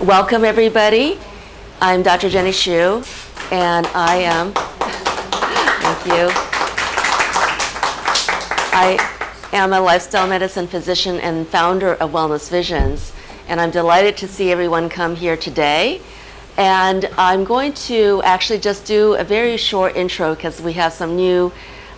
Welcome, everybody. I'm Dr. Jennie Hsu, and I am, thank you. I am a lifestyle medicine physician and founder of Wellness Visions, and I'm delighted to see everyone come here today. And I'm going to actually just do a very short intro because we have some new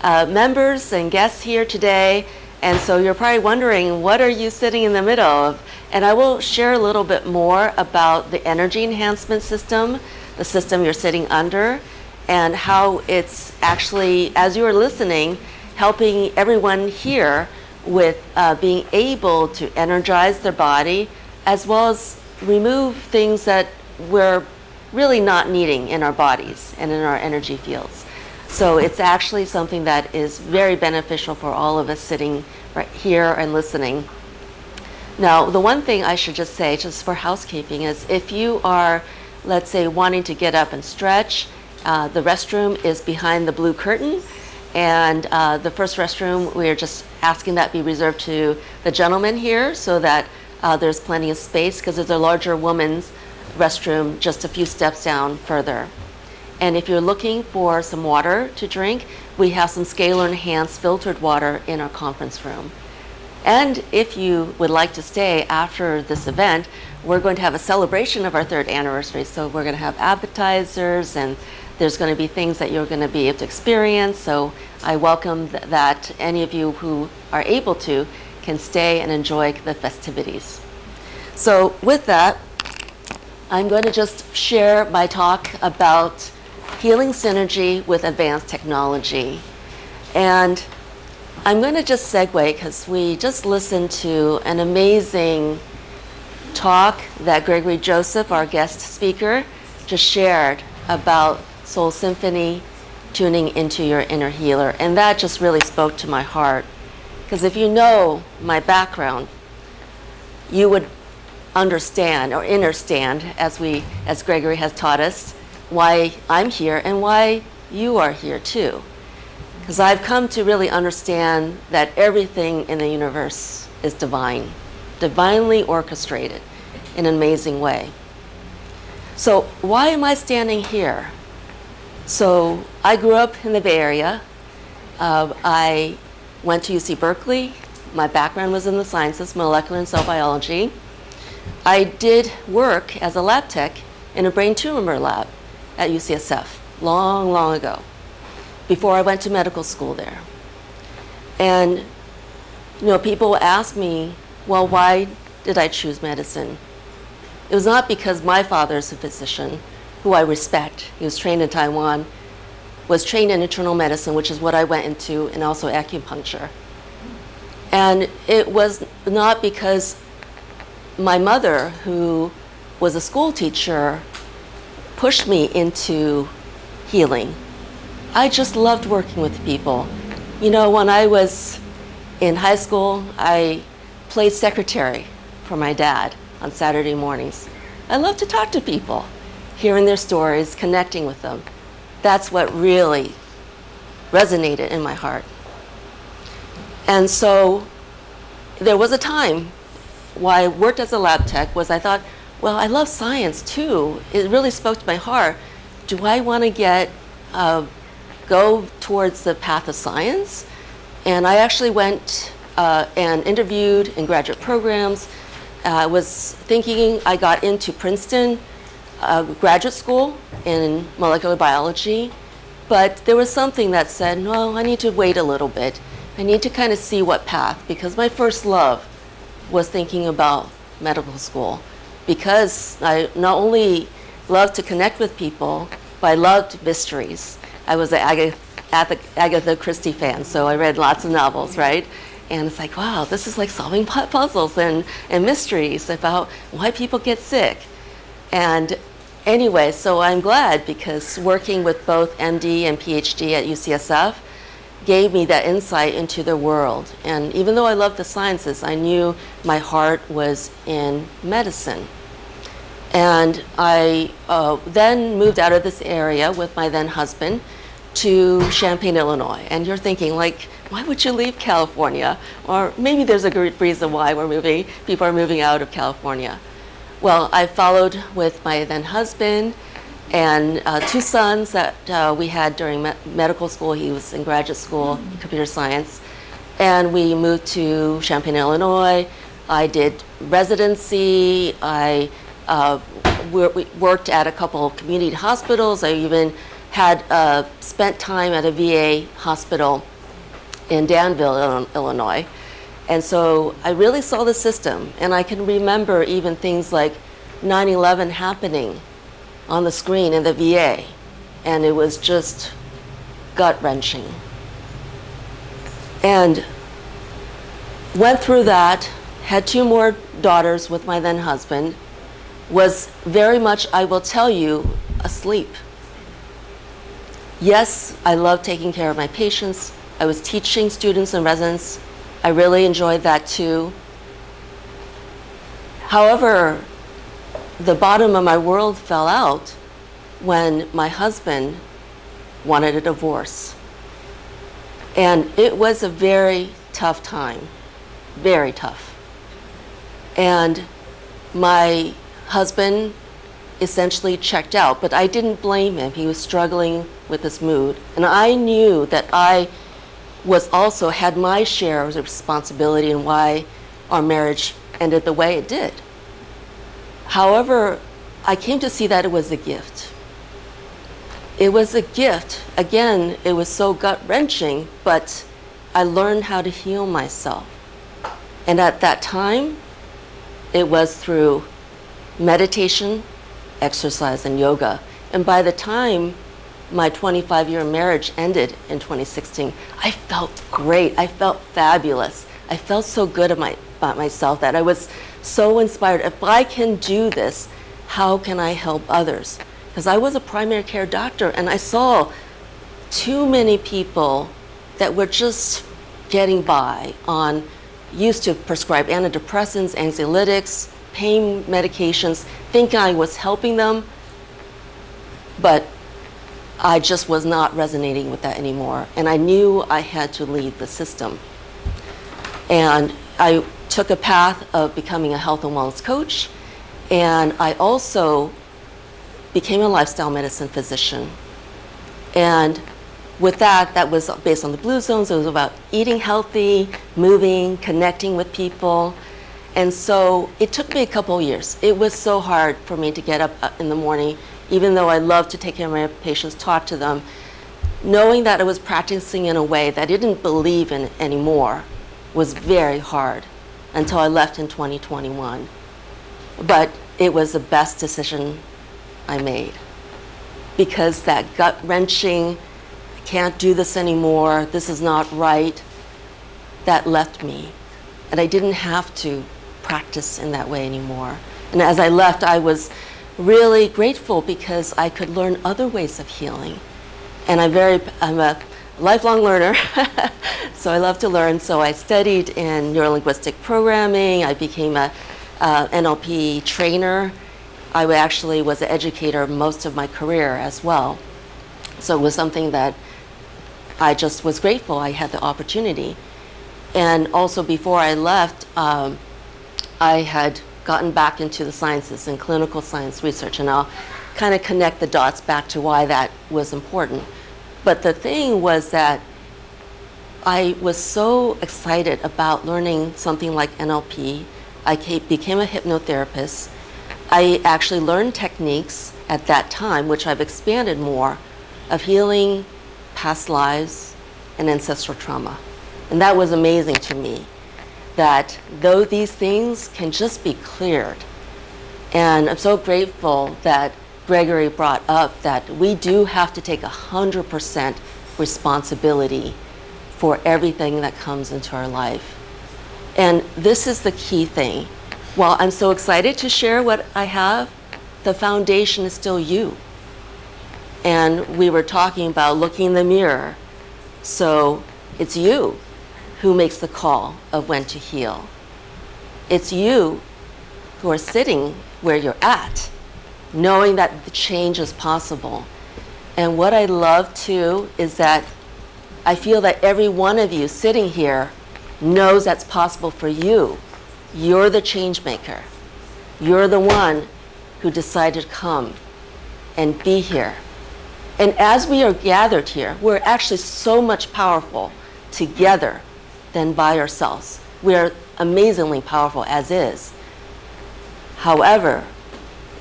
members and guests here today. And so you're probably wondering, what are you sitting in the middle of? And I will share a little bit more about the Energy Enhancement System, the system you're sitting under, and how it's actually, as you are listening, helping everyone here with being able to energize their body, as well as remove things that we're really not needing in our bodies and in our energy fields. So it's actually something that is very beneficial for all of us sitting right here and listening. Now, the one thing I should just say, just for housekeeping, is if you are, let's say, wanting to get up and stretch, the restroom is behind the blue curtain. And the first restroom, we're just asking that be reserved to the gentleman here so that there's plenty of space, because there's a larger woman's restroom just a few steps down further. And if you're looking for some water to drink, we have some scalar enhanced filtered water in our conference room. And if you would like to stay after this event, we're going to have a celebration of our 3rd anniversary. So we're going to have appetizers, and there's going to be things that you're going to be able to experience. So I welcome that any of you who are able to can stay and enjoy the festivities. So with that, I'm going to just share my talk about healing synergy with advanced technology. And I'm going to just segue because we just listened to an amazing talk that Gregory Joseph, our guest speaker, just shared about Soul Symphony, tuning into your inner healer. And that just really spoke to my heart. Because if you know my background, you would understand or understand, as Gregory has taught us, why I'm here and why you are here too. Because I've come to really understand that everything in the universe is divine, divinely orchestrated in an amazing way. So why am I standing here? So I grew up in the Bay Area. I went to UC Berkeley. My background was in the sciences, molecular and cell biology. I did work as a lab tech in a brain tumor lab at UCSF long, long ago, before I went to medical school there. And people ask me, well, why did I choose medicine? It was not because my father is a physician, who I respect. He was trained in Taiwan, was trained in internal medicine, which is what I went into, and also acupuncture. And it was not because my mother, who was a school teacher, pushed me into healing. I just loved working with people. When I was in high school, I played secretary for my dad on Saturday mornings. I loved to talk to people, hearing their stories, connecting with them. That's what really resonated in my heart. And so there was a time why I worked as a lab tech was I thought, well, I love science too. It really spoke to my heart. Do I want to go towards the path of science? And I actually went and interviewed in graduate programs. I was thinking, I got into Princeton graduate school in molecular biology, but there was something that said, no, I need to wait a little bit. I need to kind of see what path, because my first love was thinking about medical school. Because I not only loved to connect with people, but I loved mysteries. I was an Agatha Christie fan, so I read lots of novels, right? And it's like, wow, this is like solving puzzles and mysteries about why people get sick. And anyway, so I'm glad, because working with both MD and PhD at UCSF gave me that insight into the world. And even though I loved the sciences, I knew my heart was in medicine. And I then moved out of this area with my then husband to Champaign, Illinois. And you're thinking, like, why would you leave California? Or maybe there's a good reason why people are moving out of California. Well, I followed with my then husband and 2 sons that we had during medical school. He was in graduate school, computer science. And we moved to Champaign, Illinois. I did residency. I worked at a couple of community hospitals. I even had spent time at a VA hospital in Danville, Illinois. And so I really saw the system. And I can remember even things like 9/11 happening on the screen in the VA. And it was just gut-wrenching. And went through that, had 2 more daughters with my then husband, was very much, I will tell you, asleep. Yes, I love taking care of my patients. I was teaching students and residents. I really enjoyed that too. However, the bottom of my world fell out when my husband wanted a divorce. And it was a very tough time, very tough. And my husband essentially checked out, but I didn't blame him. He was struggling with his mood. And I knew that I was also had my share of responsibility in why our marriage ended the way it did. However, I came to see that it was a gift. It was a gift. Again, it was so gut-wrenching, but I learned how to heal myself. And at that time, it was through meditation, exercise, and yoga. And by the time my 25-year marriage ended in 2016, I felt great. I felt fabulous. I felt so good about myself that I was so inspired. If I can do this, how can I help others? Because I was a primary care doctor and I saw too many people that were just getting by on, used to prescribe antidepressants, anxiolytics, pain medications, thinking I was helping them, but I just was not resonating with that anymore. And I knew I had to leave the system. And I took a path of becoming a health and wellness coach. And I also became a lifestyle medicine physician. And with that, that was based on the Blue Zones. It was about eating healthy, moving, connecting with people. And so it took me a couple of years. It was so hard for me to get up in the morning, even though I love to take care of my patients, talk to them, knowing that I was practicing in a way that I didn't believe in anymore was very hard until I left in 2021. But it was the best decision I made, because that gut-wrenching, I can't do this anymore, this is not right, that left me. And I didn't have to practice in that way anymore. And as I left, I was really grateful because I could learn other ways of healing. And I'm a lifelong learner, so I love to learn. So I studied in neurolinguistic programming. I became a NLP trainer. I actually was an educator most of my career as well. So it was something that I just was grateful I had the opportunity. And also before I left, I had gotten back into the sciences and clinical science research, and I'll kind of connect the dots back to why that was important. But the thing was that I was so excited about learning something like NLP. I became a hypnotherapist. I actually learned techniques at that time, which I've expanded more, of healing past lives and ancestral trauma. And that was amazing to me, that though these things can just be cleared. And I'm so grateful that Gregory brought up that we do have to take 100% responsibility for everything that comes into our life. And this is the key thing. While I'm so excited to share what I have, the foundation is still you. And we were talking about looking in the mirror. So it's you who makes the call of when to heal. It's you who are sitting where you're at, knowing that the change is possible. And what I love too is that I feel that every one of you sitting here knows that's possible for you. You're the change maker. You're the one who decided to come and be here. And as we are gathered here, we're actually so much powerful together than by ourselves. We are amazingly powerful as is. However,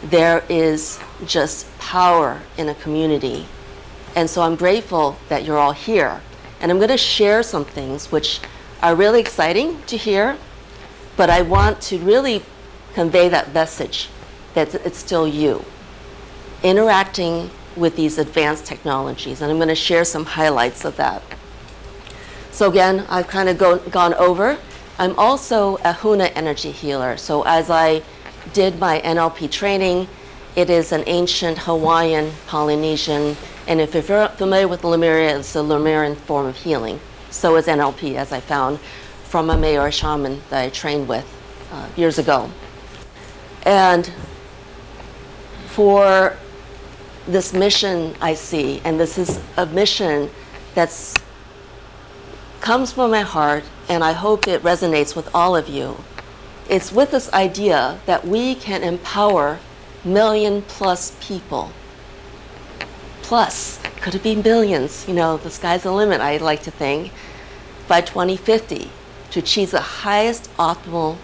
there is just power in a community. And so I'm grateful that you're all here. And I'm going to share some things which are really exciting to hear, but I want to really convey that message that it's still you interacting with these advanced technologies. And I'm going to share some highlights of that. So again, I've kind of gone over. I'm also a Huna energy healer. So as I did my NLP training, it is an ancient Hawaiian, Polynesian, and if you're familiar with Lemuria, it's a Lemurian form of healing. So is NLP, as I found from a Maori shaman that I trained with years ago. And for this mission I see, and this is a mission that's comes from my heart, and I hope it resonates with all of you. It's with this idea that we can empower million-plus people. Plus, could it be millions? You know, the sky's the limit, I like to think, by 2050 to achieve the highest optimal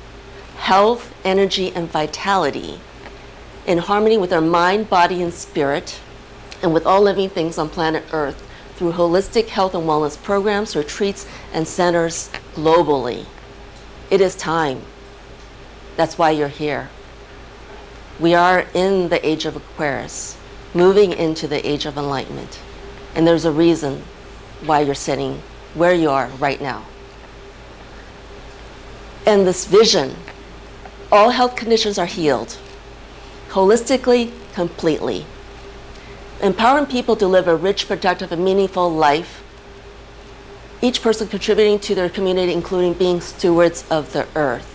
health, energy, and vitality in harmony with our mind, body, and spirit, and with all living things on planet Earth through holistic health and wellness programs, retreats, and centers globally. It is time. That's why you're here. We are in the age of Aquarius, moving into the age of enlightenment. And there's a reason why you're sitting where you are right now. And this vision, all health conditions are healed, holistically, completely. Empowering people to live a rich, productive, and meaningful life, each person contributing to their community, including being stewards of the earth.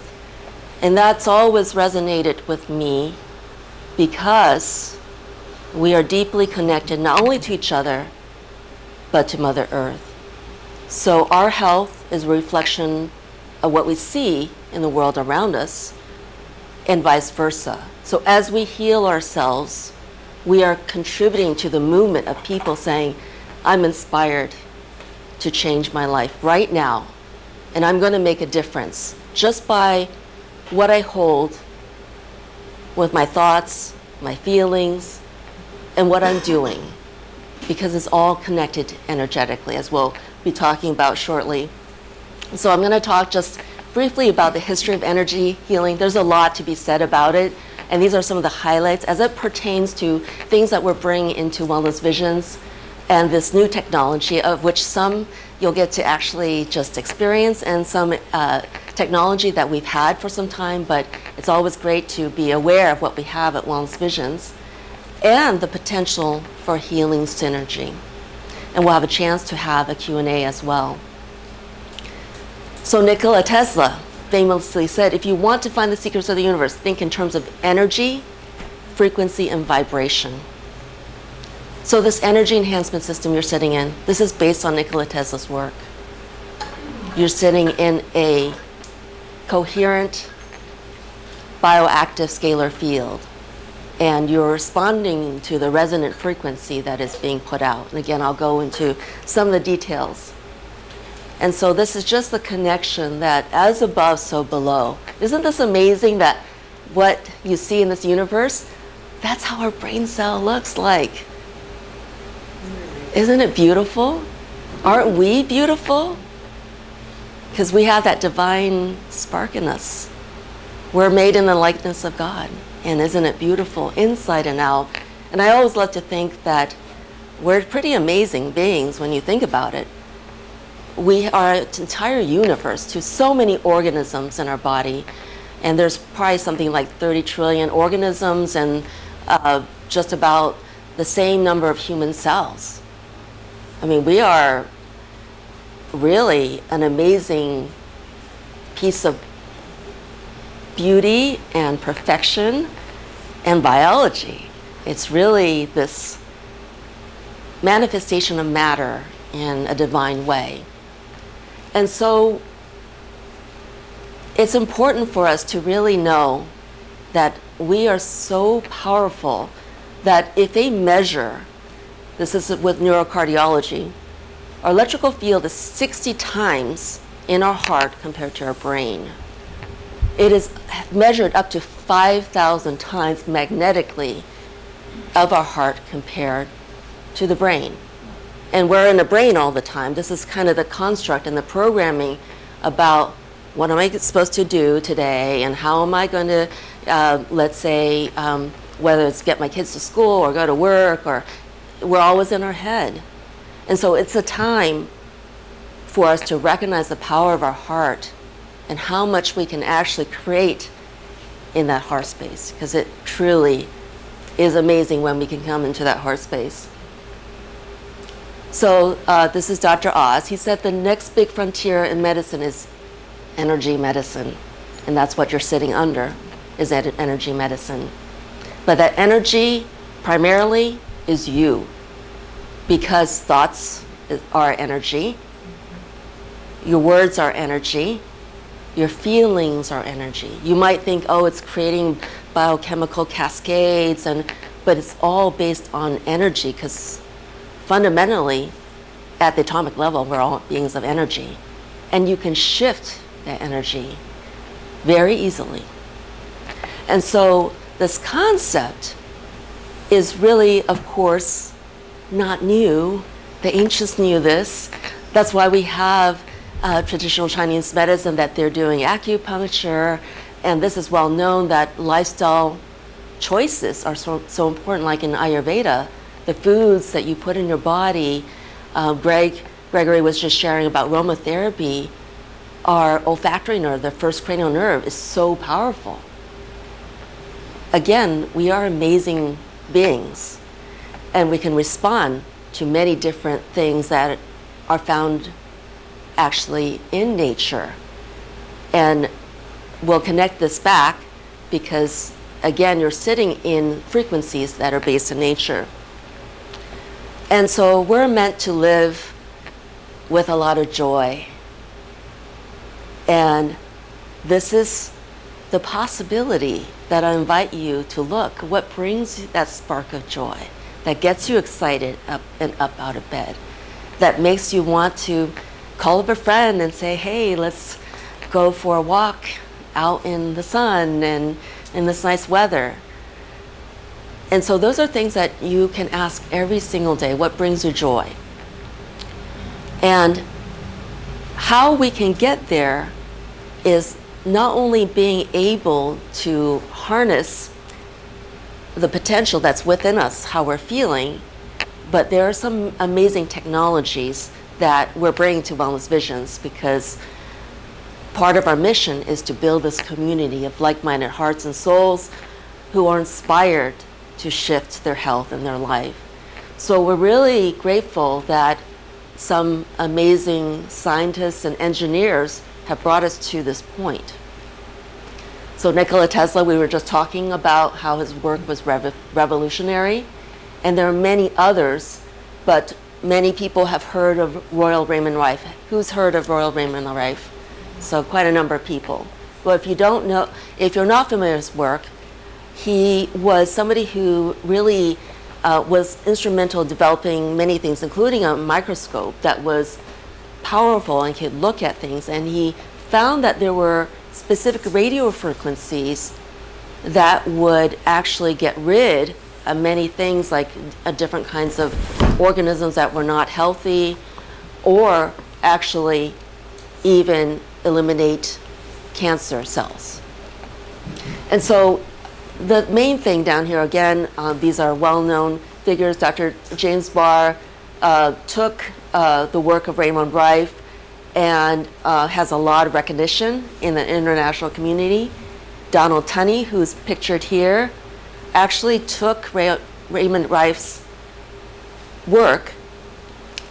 And that's always resonated with me because we are deeply connected not only to each other, but to Mother Earth. So our health is a reflection of what we see in the world around us, and vice versa. So as we heal ourselves, we are contributing to the movement of people saying, I'm inspired to change my life right now, and I'm going to make a difference just by what I hold with my thoughts, my feelings, and what I'm doing, because it's all connected energetically, as we'll be talking about shortly. So I'm going to talk just briefly about the history of energy healing. There's a lot to be said about it, and these are some of the highlights as it pertains to things that we're bringing into Wellness Visions and this new technology, of which some you'll get to actually just experience, and some technology that we've had for some time, but it's always great to be aware of what we have at Wellness Visions and the potential for healing synergy. And we'll have a chance to have a Q&A as well. So Nikola Tesla famously said, if you want to find the secrets of the universe, think in terms of energy, frequency, and vibration. So this energy enhancement system you're sitting in, this is based on Nikola Tesla's work. You're sitting in a coherent, bioactive scalar field, and you're responding to the resonant frequency that is being put out. And again, I'll go into some of the details. And so this is just the connection that as above, so below. Isn't this amazing that what you see in this universe, that's how our brain cell looks like? Isn't it beautiful? Aren't we beautiful? Because we have that divine spark in us. We're made in the likeness of God. And isn't it beautiful inside and out? And I always love to think that we're pretty amazing beings when you think about it. We are an entire universe to so many organisms in our body. And there's probably something like 30 trillion organisms and just about the same number of human cells. I mean, we are really an amazing piece of beauty and perfection and biology. It's really this manifestation of matter in a divine way. And so it's important for us to really know that we are so powerful that if they measure, this is with neurocardiology, our electrical field is 60 times in our heart compared to our brain. It is measured up to 5,000 times magnetically of our heart compared to the brain. And we're in the brain all the time. This is kind of the construct and the programming about what am I supposed to do today and how am I going to, let's say, whether it's get my kids to school or go to work, or we're always in our head. And so it's a time for us to recognize the power of our heart and how much we can actually create in that heart space, because it truly is amazing when we can come into that heart space. So this is Dr. Oz. He said the next big frontier in medicine is energy medicine, and that's what you're sitting under, is that energy medicine. But that energy primarily is you, because thoughts are energy, your words are energy, your feelings are energy. You might think, oh, it's creating biochemical cascades, but it's all based on energy, because fundamentally, at the atomic level, we're all beings of energy. And you can shift that energy very easily. And so this concept is really, of course, not new. The ancients knew this. That's why we have traditional Chinese medicine, that they're doing acupuncture. And this is well known that lifestyle choices are so important, like in Ayurveda. The foods that you put in your body, Gregory was just sharing about aromatherapy. Our olfactory nerve, the first cranial nerve, is so powerful. Again, we are amazing beings, and we can respond to many different things that are found actually in nature. And we'll connect this back because, again, you're sitting in frequencies that are based in nature. And so we're meant to live with a lot of joy. And this is the possibility that I invite you to look. What brings you that spark of joy, that gets you excited up and up out of bed, that makes you want to call up a friend and say, hey, let's go for a walk out in the sun and in this nice weather. And so those are things that you can ask every single day. What brings you joy? And how we can get there is not only being able to harness the potential that's within us, how we're feeling, but there are some amazing technologies that we're bringing to Wellness Visions, because part of our mission is to build this community of like-minded hearts and souls who are inspired to shift their health and their life. So we're really grateful that some amazing scientists and engineers have brought us to this point. So Nikola Tesla, we were just talking about how his work was revolutionary, and there are many others, but many people have heard of Royal Raymond Rife. Who's heard of Royal Raymond Rife? So quite a number of people. Well, if you don't know, if you're not familiar with his work, he was somebody who really was instrumental in developing many things, including a microscope that was powerful and could look at things. And he found that there were specific radio frequencies that would actually get rid of many things, like different kinds of organisms that were not healthy, or actually even eliminate cancer cells. And so the main thing down here, again, these are well-known figures. Dr. James Barr took the work of Raymond Rife and has a lot of recognition in the international community. Donald Tunney, who's pictured here, actually took Raymond Rife's work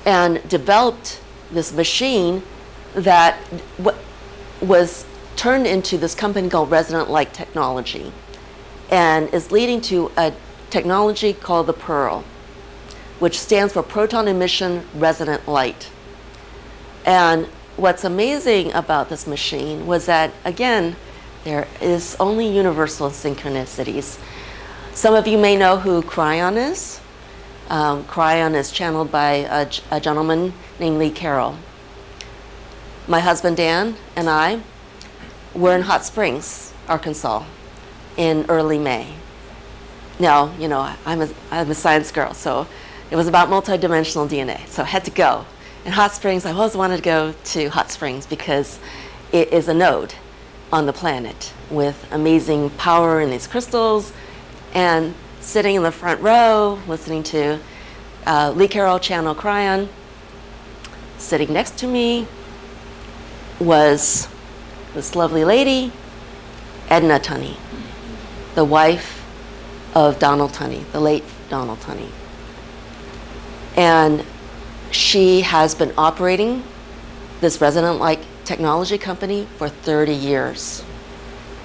and developed this machine that was turned into this company called Resonant Light Technology, and is leading to a technology called the PERL, which stands for Proton Emission Resonant Light. And what's amazing about this machine was that, again, There is only universal synchronicities. Some of you may know who Cryon is. Cryon is channeled by a gentleman named Lee Carroll. My husband Dan and I were in Hot Springs, Arkansas, in early May. Now, you know, I'm a science girl, so it was about multidimensional DNA, so I had to go. In Hot Springs, I always wanted to go to Hot Springs because it is a node on the planet with amazing power in these crystals, and sitting in the front row, listening to Lee Carroll channel Cryon. Sitting next to me was this lovely lady, Edna Tunney, the wife of Donald Tunney, the late Donald Tunney. And she has been operating this resonant-like technology company for 30 years.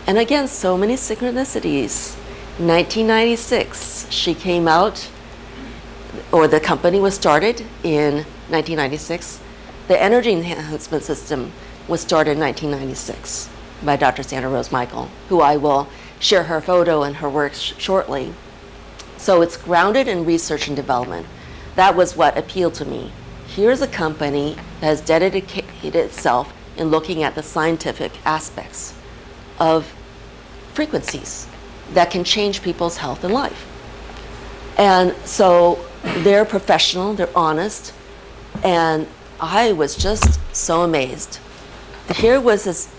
And again, so many synchronicities. 1996, she came out, or the company was started in 1996. The Energy Enhancement System was started in 1996 by Dr. Sandra Rose Michael, who I will share her photo and her work shortly. So it's grounded in research and development. That was what appealed to me. Here's a company that has dedicated itself in looking at the scientific aspects of frequencies that can change people's health and life. And so they're professional, they're honest, and I was just so amazed. Here was this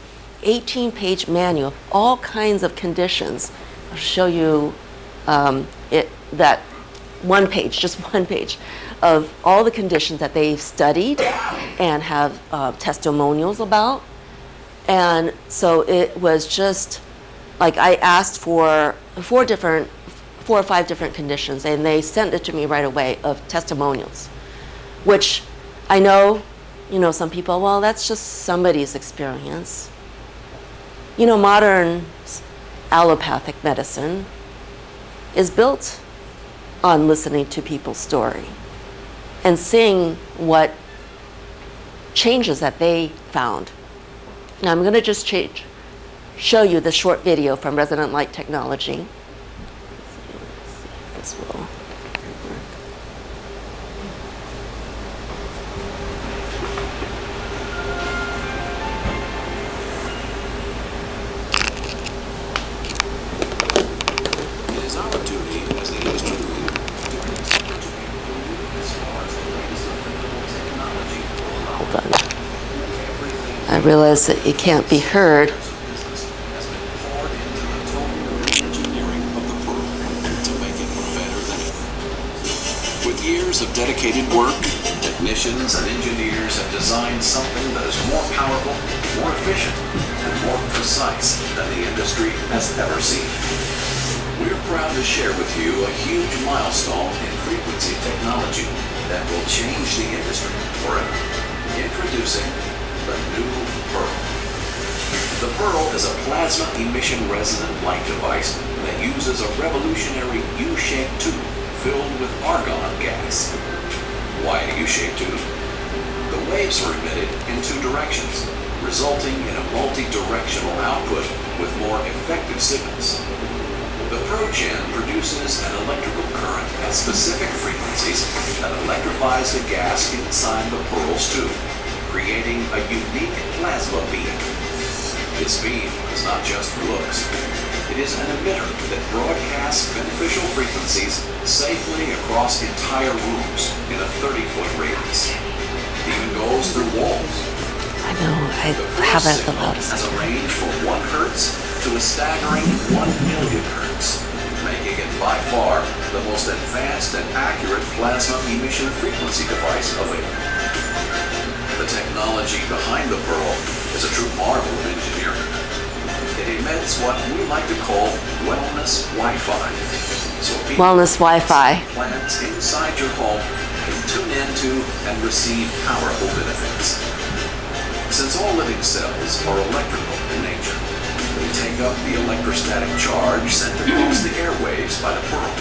18-page manual of all kinds of conditions. I'll show you that one page, just one page, of all the conditions that they've studied and have testimonials about. And so it was just like I asked for 4 or 5 different conditions, and they sent it to me right away of testimonials, which I know, you know, some people, well, that's just somebody's experience. You know, modern allopathic medicine is built on listening to people's story and seeing what changes that they found. Now I'm going to just show you the short video from Resonant Light Technology. Let's see if this will work. It is our duty as the industry leader to as far as the latest available technology will allow. Hold on. I realize that it can't be heard. With years of dedicated work, technicians and engineers have designed something that is more powerful, more efficient, and more precise than the industry has ever seen. We're proud to share with you a huge milestone in frequency technology that will change the industry forever. Introducing the new PERL. The PERL is a plasma emission resonant light device that uses a revolutionary U-shaped tube filled with argon gas. Why a U-shaped tube? The waves are emitted in 2 directions, resulting in a multi-directional output with more effective signals. The ProGen produces an electrical current at specific frequencies that electrifies the gas inside the PERL's tube, creating a unique plasma beam. This beam is not just for looks. It is an emitter that broadcasts beneficial frequencies safely across entire rooms in a 30-foot radius. It even goes through walls. I know, I haven't the loudest. Has a range from 1 hertz to a staggering 1 million hertz, making it by far the most advanced and accurate plasma emission frequency device available. The technology behind the PERL is a true marvel of engineering. It emits what we like to call wellness Wi-Fi. So Wellness Wi-Fi. Plants inside your home can tune into and receive powerful benefits. Since all living cells are electrical in nature, they take up the electrostatic charge sent across the airwaves by the PERL.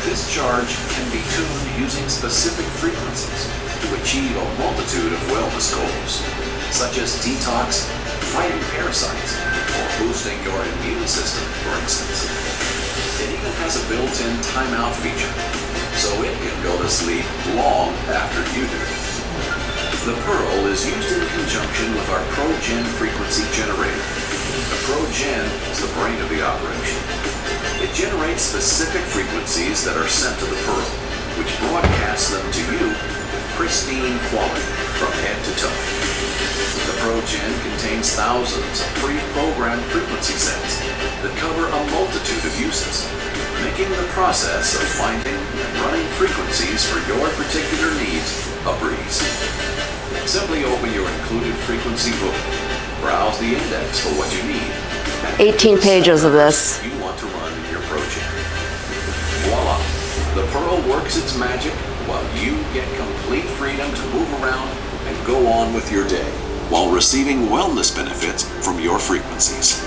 This charge can be tuned using specific frequencies to achieve a multitude of wellness goals, such as detox, fighting parasites, or boosting your immune system, for instance. It even has a built-in timeout feature, so it can go to sleep long after you do. The PERL is used in conjunction with our ProGen frequency generator. The ProGen is the brain of the operation. It generates specific frequencies that are sent to the PERL, which broadcasts them to you with pristine quality from head to toe. The ProGen contains thousands of pre-programmed frequency sets that cover a multitude of uses, making the process of finding and running frequencies for your particular needs a breeze. Simply open your included frequency book, browse the index for what you need, and 18 pages of this. you want to run in your ProGen. Voila! The PERL works its magic while you get complete freedom to move around and go on with your day while receiving wellness benefits from your frequencies.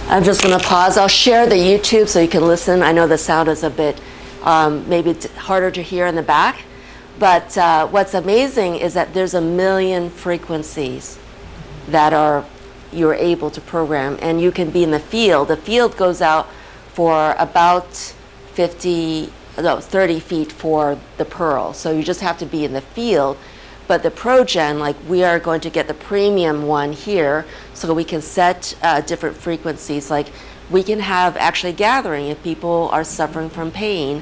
I'm just going to pause. I'll share the YouTube so you can listen. I know the sound is a bit maybe harder to hear in the back, but what's amazing is that there's 1 million frequencies that you're able to program, and you can be in the field. The field goes out for about 30 feet for the PERL, so you just have to be in the field. But the ProGen, like we are going to get the premium one here, so we can set different frequencies. Like we can have actually gathering if people are suffering from pain.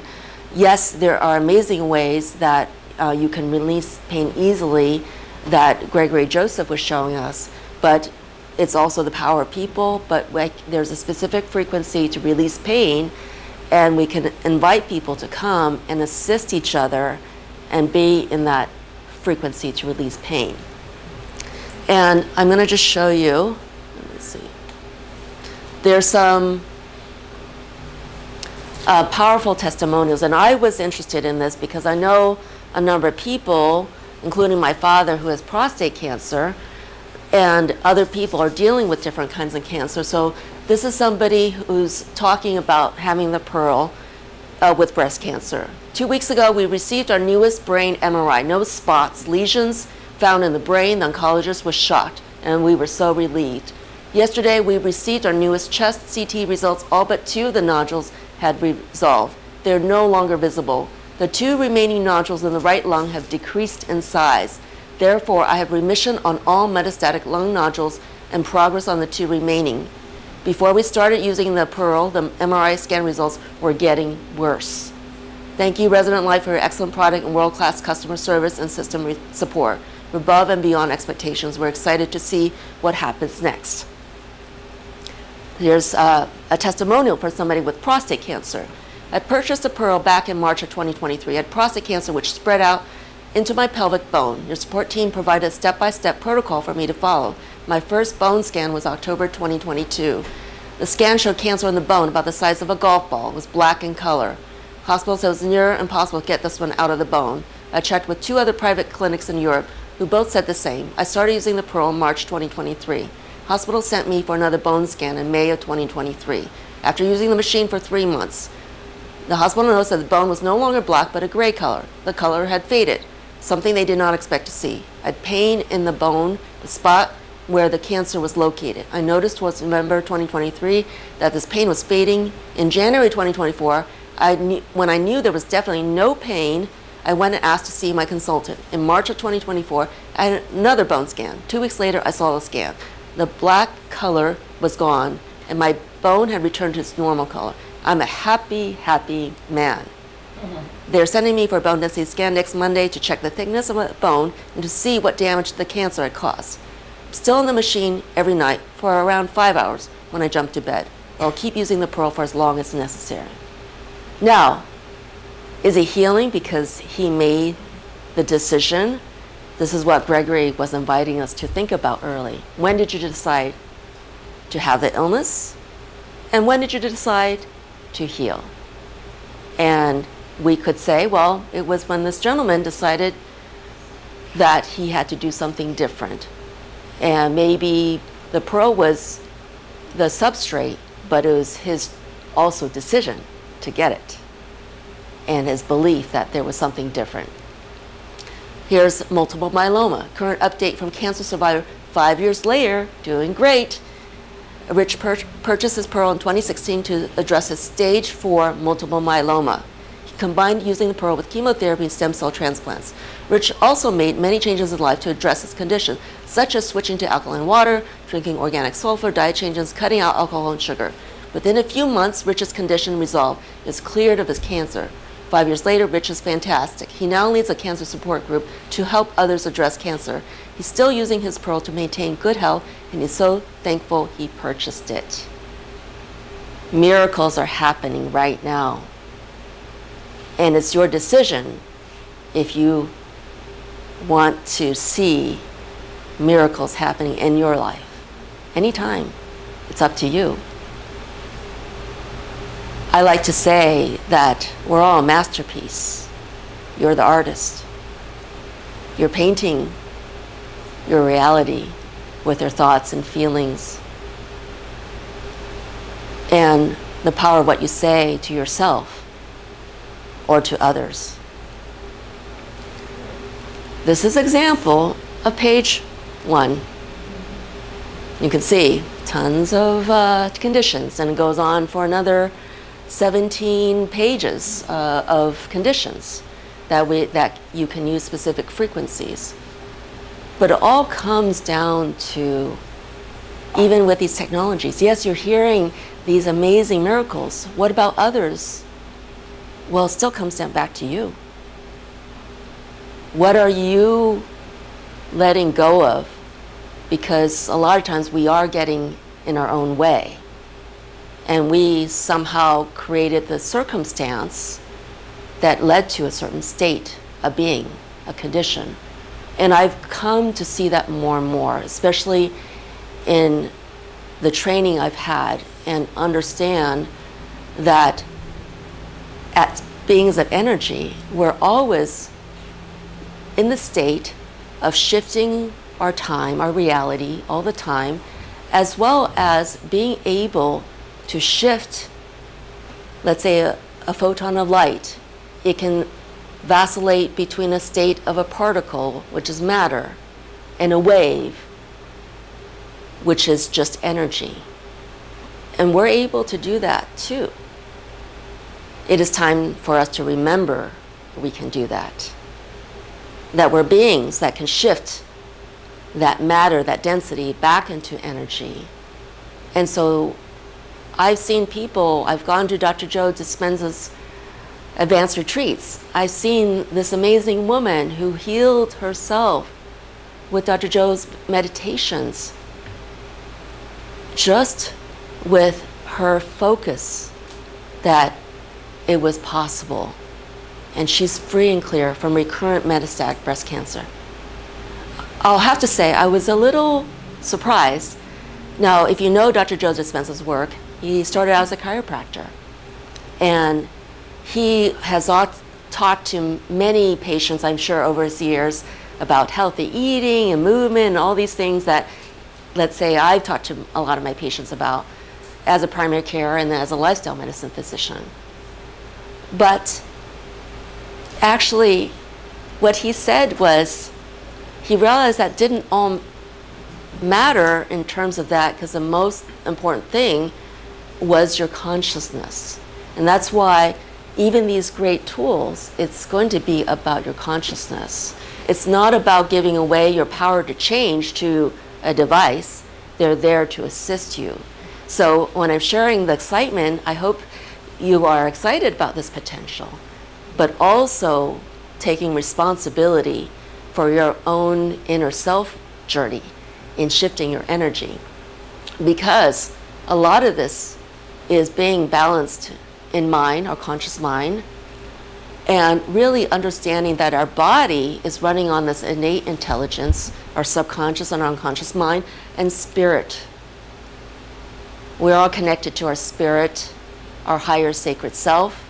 Yes, there are amazing ways that you can release pain easily that Gregory Joseph was showing us, but it's also the power of people. But there's a specific frequency to release pain, and we can invite people to come and assist each other and be in that frequency to release pain. And I'm going to just show you, let me see. There's some powerful testimonials, and I was interested in this because I know a number of people, including my father who has prostate cancer, and other people are dealing with different kinds of cancer. So this is somebody who's talking about having the PERL with breast cancer. 2 weeks ago, we received our newest brain MRI. No spots, lesions found in the brain. The oncologist was shocked, and we were so relieved. Yesterday, we received our newest chest CT results. All but 2 of the nodules had resolved. They're no longer visible. The 2 remaining nodules in the right lung have decreased in size. Therefore, I have remission on all metastatic lung nodules and progress on the 2 remaining. Before we started using the PERL, the MRI scan results were getting worse. Thank you, Resident Life, for your excellent product and world-class customer service and system support. We're above and beyond expectations. We're excited to see what happens next. Here's a testimonial for somebody with prostate cancer. I purchased a PERL back in March of 2023. I had prostate cancer which spread out into my pelvic bone. Your support team provided a step-by-step protocol for me to follow. My first bone scan was October 2022. The scan showed cancer in the bone about the size of a golf ball. It was black in color. Hospital said it was near impossible to get this one out of the bone. I checked with 2 other private clinics in Europe who both said the same. I started using the PERL in March 2023. Hospital sent me for another bone scan in May of 2023. After using the machine for 3 months, the hospital noticed that the bone was no longer black but a gray color. The color had faded, something they did not expect to see. I had pain in the bone, the spot where the cancer was located. I noticed towards November 2023 that this pain was fading. In January 2024, when I knew there was definitely no pain, I went and asked to see my consultant. In March of 2024, I had another bone scan. 2 weeks later, I saw the scan. The black color was gone, and my bone had returned to its normal color. I'm a happy, happy man. They're sending me for a bone density scan next Monday to check the thickness of my bone and to see what damage the cancer had caused. I'm still in the machine every night for around 5 hours when I jump to bed. I'll keep using the PERL for as long as necessary. Now, is he healing because he made the decision? This is what Gregory was inviting us to think about early. When did you decide to have the illness? And when did you decide to heal? And we could say, well, it was when this gentleman decided that he had to do something different. And maybe the PERL was the substrate, but it was his also decision to get it and his belief that there was something different. Here's multiple myeloma. Current update from cancer survivor 5 years later, doing great. Rich purchased his PERL in 2016 to address his stage 4 multiple myeloma. He combined using the PERL with chemotherapy and stem cell transplants. Rich also made many changes in life to address his condition, such as switching to alkaline water, drinking organic sulfur, diet changes, cutting out alcohol and sugar. Within a few months, Rich's condition resolved. He was cleared of his cancer. 5 years later, Rich is fantastic. He now leads a cancer support group to help others address cancer. He's still using his PERL to maintain good health, and he's so thankful he purchased it. Miracles are happening right now. And it's your decision if you want to see miracles happening in your life. Anytime. It's up to you. I like to say that we're all a masterpiece. You're the artist. You're painting your reality with your thoughts and feelings and the power of what you say to yourself or to others. This is an example of page 1. You can see tons of conditions, and it goes on for another 17 pages of conditions that you can use specific frequencies. But it all comes down to, even with these technologies, yes, you're hearing these amazing miracles. What about others? Well, it still comes down back to you. What are you letting go of? Because a lot of times we are getting in our own way. And we somehow created the circumstance that led to a certain state of being, a condition. And I've come to see that more and more, especially in the training I've had, and understand that as beings of energy, we're always in the state of shifting our time, our reality all the time, as well as being able to shift, let's say a photon of light. It can vacillate between a state of a particle, which is matter, and a wave, which is just energy. And we're able to do that too. It is time for us to remember we can do that. That we're beings that can shift that matter, that density, back into energy. And so I've seen people, I've gone to Dr. Joe Dispenza's advanced retreats. I've seen this amazing woman who healed herself with Dr. Joe's meditations, just with her focus that it was possible. And she's free and clear from recurrent metastatic breast cancer. I'll have to say, I was a little surprised. Now, if you know Dr. Joe Dispenza's work, he started out as a chiropractor. And he has talked to many patients, I'm sure, over his years about healthy eating and movement and all these things that, let's say, I've talked to a lot of my patients about as a primary care and as a lifestyle medicine physician. But actually, what he said was he realized that didn't all matter in terms of that, because the most important thing was your consciousness. And that's why even these great tools, it's going to be about your consciousness. It's not about giving away your power to change to a device. They're there to assist you. So when I'm sharing the excitement, I hope you are excited about this potential, but also taking responsibility for your own inner self journey in shifting your energy. Because a lot of this is being balanced in mind, our conscious mind, and really understanding that our body is running on this innate intelligence, our subconscious and unconscious mind, and spirit. We're all connected to our spirit, our higher sacred self.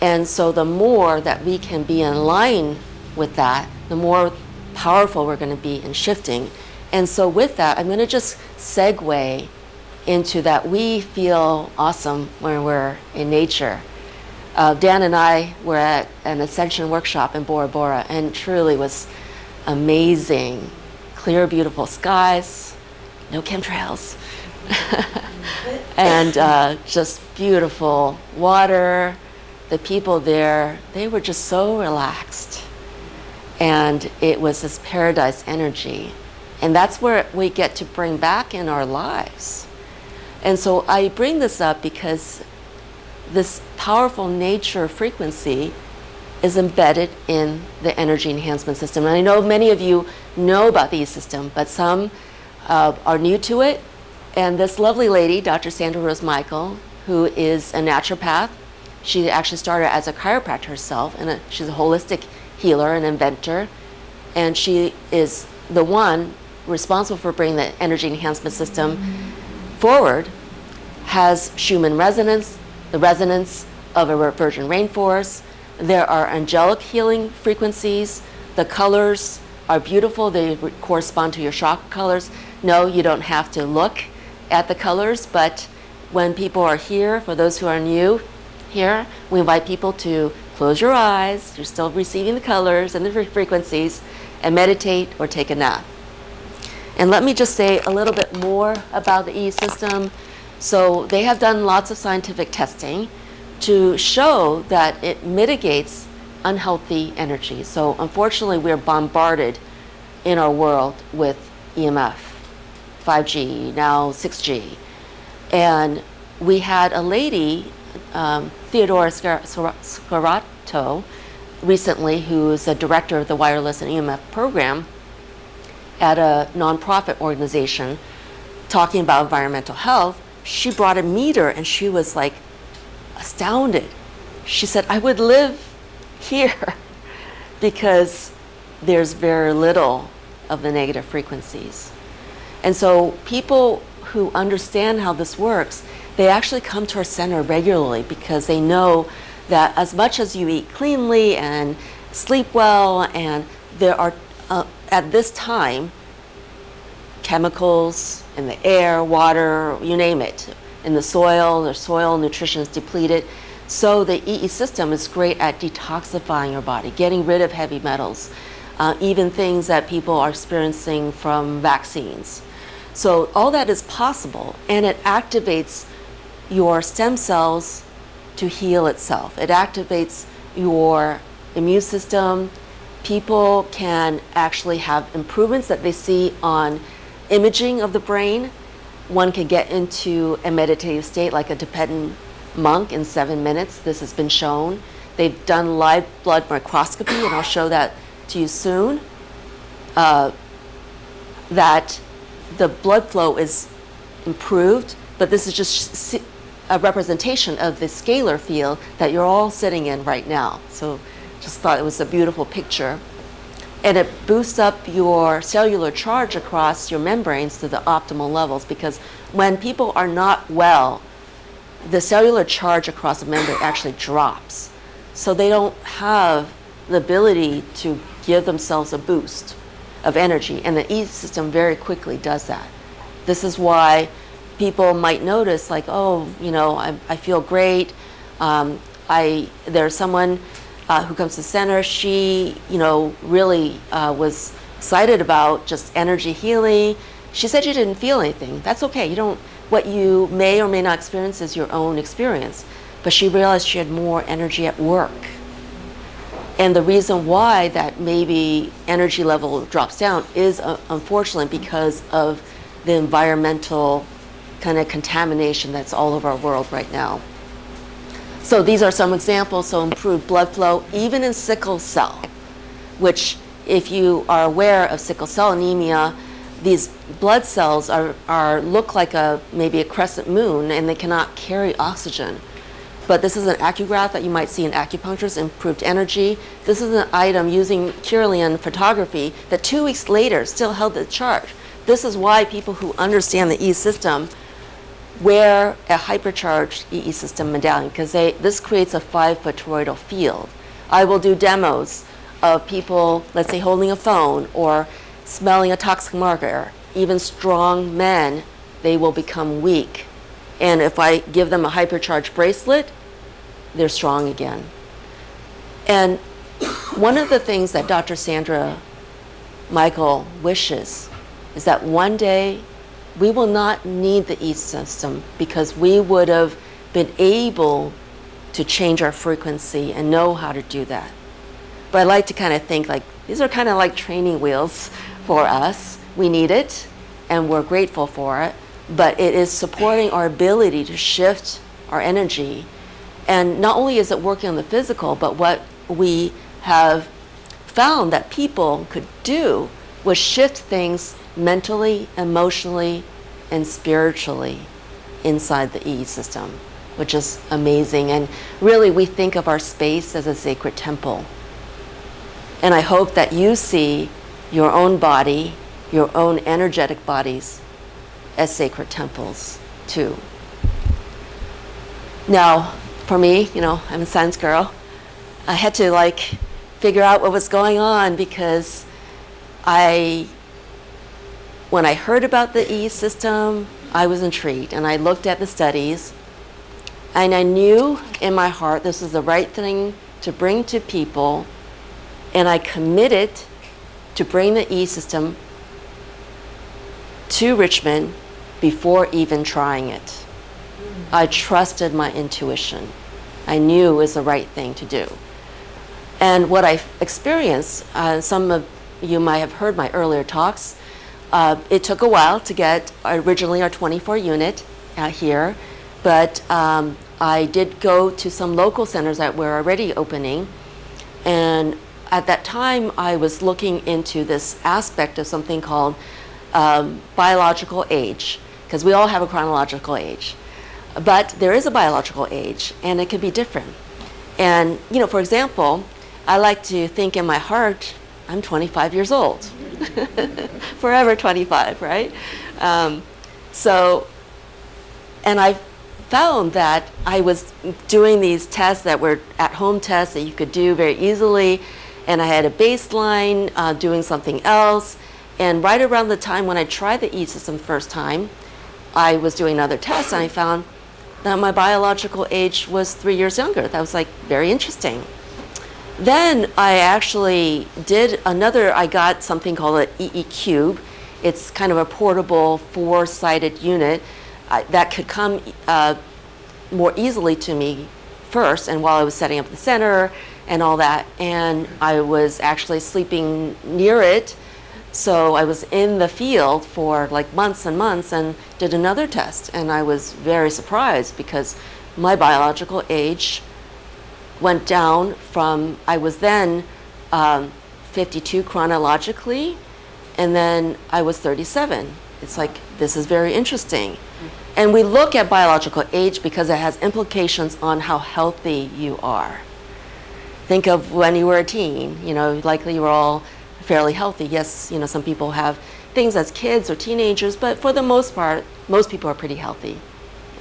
And so the more that we can be in line with that, the more powerful we're going to be in shifting. And so with that, I'm going to just segue into that we feel awesome when we're in nature. Dan and I were at an ascension workshop in Bora Bora, and truly was amazing. Clear, beautiful skies, no chemtrails, And just beautiful water. The people there, they were just so relaxed. And it was this paradise energy. And that's where we get to bring back in our lives. And so I bring this up because this powerful nature frequency is embedded in the energy enhancement system. And I know many of you know about the EESystem, but some are new to it. And this lovely lady, Dr. Sandra Rose Michael, who is a naturopath, she actually started as a chiropractor herself, and she's a holistic healer and inventor. And she is the one responsible for bringing the energy enhancement system forward, has Schumann resonance, the resonance of a virgin rainforest. There are angelic healing frequencies. The colors are beautiful. They correspond to your chakra colors. No, you don't have to look at the colors, but when people are here, for those who are new here, we invite people to close your eyes. You're still receiving the colors and the frequencies, and meditate or take a nap. And let me just say a little bit more about the EESystem. So they have done lots of scientific testing to show that it mitigates unhealthy energy. So unfortunately, we're bombarded in our world with EMF, 5G, now 6G. And we had a lady, Theodora Scarato, recently, who is a director of the wireless and EMF program at a nonprofit organization talking about environmental health. She brought a meter and she was like astounded. She said, I would live here because there's very little of the negative frequencies. And so people who understand how this works, they actually come to our center regularly because they know that as much as you eat cleanly and sleep well, and there are, at this time, chemicals in the air, water, you name it, in the soil nutrition is depleted. So the EESystem is great at detoxifying your body, getting rid of heavy metals, even things that people are experiencing from vaccines. So all that is possible, and it activates your stem cells to heal itself. It activates your immune system. People can actually have improvements that they see on imaging of the brain. One can get into a meditative state like a Tibetan monk in 7 minutes. This has been shown. They've done live blood microscopy, and I'll show that to you soon, that the blood flow is improved, but this is just a representation of the scalar field that you're all sitting in right now. So just thought it was a beautiful picture. And it boosts up your cellular charge across your membranes to the optimal levels, because when people are not well, the cellular charge across the membrane actually drops. So they don't have the ability to give themselves a boost of energy, and the EESystem very quickly does that. This is why people might notice, like, oh, you know, I feel great. There's someone who comes to the center. She, you know, really was excited about just energy healing. She said she didn't feel anything. That's okay. You don't. What you may or may not experience is your own experience. But she realized she had more energy at work. And the reason why that maybe energy level drops down is unfortunately because of the environmental kind of contamination that's all over our world right now. So these are some examples. So improved blood flow, even in sickle cell, which if you are aware of sickle cell anemia, these blood cells look like maybe a crescent moon, and they cannot carry oxygen. But this is an accugraph that you might see in acupuncturists, improved energy. This is an item using Kirlian photography that 2 weeks later still held the charge. This is why people who understand the EESystem wear a hypercharged EESystem medallion, because this creates a 5-foot toroidal field. I will do demos of people, let's say, holding a phone or smelling a toxic marker. Even strong men, they will become weak. And if I give them a hypercharged bracelet, they're strong again. And one of the things that Dr. Sandra Michael wishes is that one day we will not need the EESystem because we would have been able to change our frequency and know how to do that. But I like to kind of think like these are kind of like training wheels for us. We need it and we're grateful for it, but it is supporting our ability to shift our energy. And not only is it working on the physical, but what we have found that people could do was shift things mentally, emotionally, and spiritually inside the EESystem, which is amazing. And really, we think of our space as a sacred temple. And I hope that you see your own body, your own energetic bodies, as sacred temples, too. Now, for me, I'm a science girl. I had to figure out what was going on because when I heard about the EESystem, I was intrigued and I looked at the studies and I knew in my heart this was the right thing to bring to people, and I committed to bring the EESystem to Richmond before even trying it. I trusted my intuition. I knew it was the right thing to do. And what I experienced, some of you might have heard my earlier talks, it took a while to get originally our 24 unit here, but I did go to some local centers that were already opening, and at that time I was looking into this aspect of something called biological age, because we all have a chronological age, but there is a biological age and it can be different. And for example, I like to think in my heart, I'm 25 years old. Forever 25, right? And I found that I was doing these tests that were at-home tests that you could do very easily, and I had a baseline doing something else, and right around the time when I tried the EESystem first time, I was doing another test, and I found that my biological age was 3 years younger. That was very interesting. Then I actually did I got something called an EE Cube. It's kind of a portable 4-sided unit that could come more easily to me first, and while I was setting up the center and all that, and I was actually sleeping near it, so I was in the field for months and months and did another test, and I was very surprised because my biological age went down from, I was then 52 chronologically, and then I was 37. It's this is very interesting. And we look at biological age because it has implications on how healthy you are. Think of when you were a teen, likely you were all fairly healthy. Yes, some people have things as kids or teenagers, but for the most part, most people are pretty healthy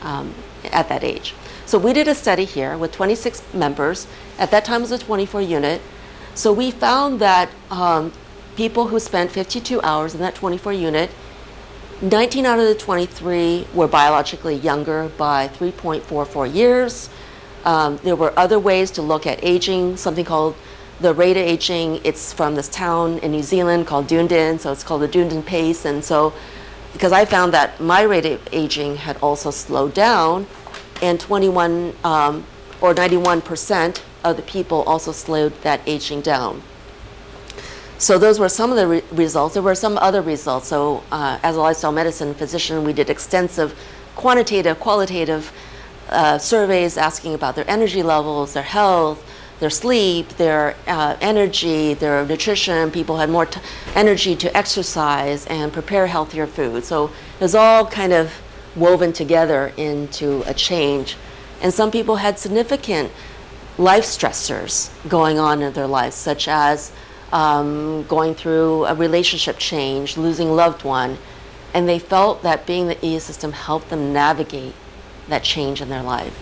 at that age. So we did a study here with 26 members. At that time it was a 24 unit. So we found that people who spent 52 hours in that 24 unit, 19 out of the 23 were biologically younger by 3.44 years. There were other ways to look at aging, something called the rate of aging. It's from this town in New Zealand called Dunedin, so it's called the Dunedin pace. And so, because I found that my rate of aging had also slowed down, and 21 or 91% of the people also slowed that aging down. So those were some of the results. There were some other results. So as a lifestyle medicine physician, we did extensive quantitative, qualitative surveys asking about their energy levels, their health, their sleep, their energy, their nutrition. People had more energy to exercise and prepare healthier food. So it was all kind of woven together into a change. And some people had significant life stressors going on in their lives, such as going through a relationship change, losing a loved one, and they felt that being the EESystem helped them navigate that change in their life.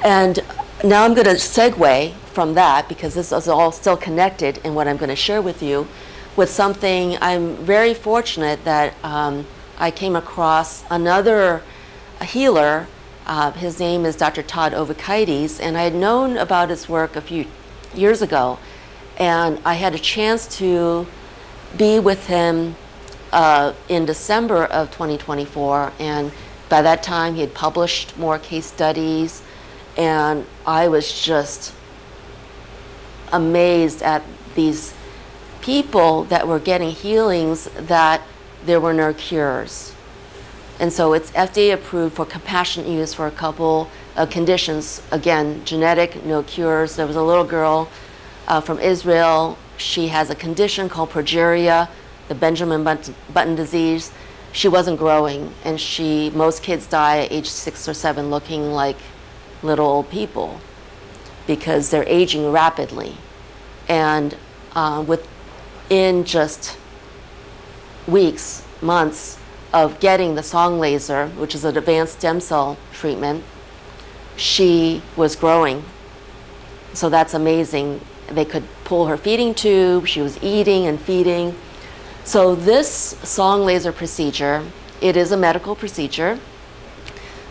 And now I'm going to segue from that, because this is all still connected in what I'm going to share with you, with something I'm very fortunate that I came across another healer. His name is Dr. Todd Ovakaitis, and I had known about his work a few years ago, and I had a chance to be with him in December of 2024, and by that time he had published more case studies, and I was just amazed at these people that were getting healings that there were no cures. And so it's FDA approved for compassionate use for a couple of conditions. Again, genetic, no cures. There was a little girl from Israel. She has a condition called progeria, the Benjamin Button disease. She wasn't growing, and most kids die at age 6 or 7 looking like little old people because they're aging rapidly. And within just weeks, months of getting the song laser, which is an advanced stem cell treatment, she was growing. So that's amazing. They could pull her feeding tube. She was eating and feeding. So this song laser procedure, it is a medical procedure,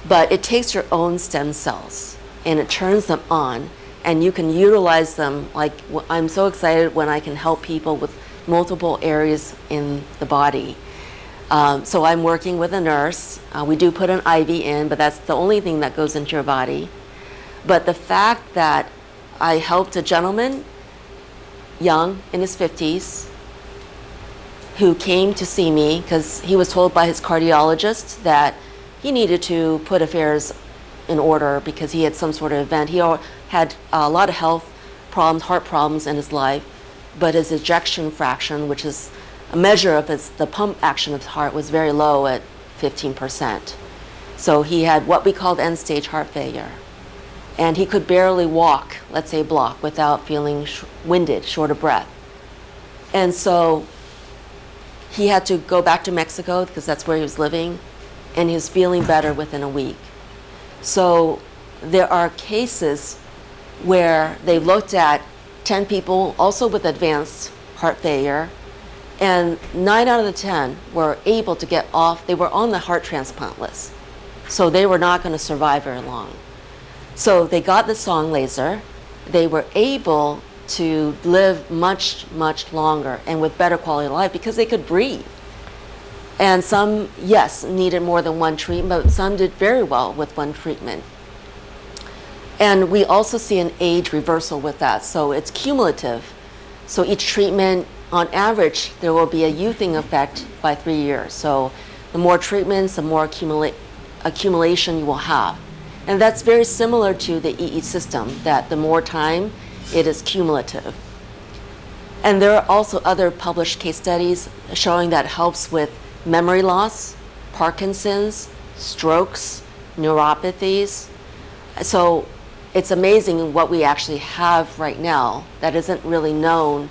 but it takes your own stem cells and it turns them on, and you can utilize them. Like, I'm so excited when I can help people with multiple areas in the body. So I'm working with a nurse. We do put an IV in, but that's the only thing that goes into your body. But the fact that I helped a gentleman, young, in his 50s, who came to see me because he was told by his cardiologist that he needed to put affairs in order because he had some sort of event. He had a lot of health problems, heart problems in his life, but his ejection fraction, which is a measure of the pump action of his heart, was very low at 15%. So he had what we called end-stage heart failure. And he could barely walk, let's say a block, without feeling winded, short of breath. And so he had to go back to Mexico because that's where he was living, and he was feeling better within a week. So there are cases where they looked at 10 people also with advanced heart failure, and 9 out of the 10 were able to get off. They were on the heart transplant list, so they were not going to survive very long. So they got the song laser. They were able to live much, much longer and with better quality of life because they could breathe. And some, yes, needed more than one treatment, but some did very well with one treatment. And we also see an age reversal with that, so it's cumulative. So each treatment, on average, there will be a youthing effect by 3 years. So the more treatments, the more accumulation you will have. And that's very similar to the EESystem, that the more time, it is cumulative. And there are also other published case studies showing that it helps with memory loss, Parkinson's, strokes, neuropathies. So it's amazing what we actually have right now that isn't really known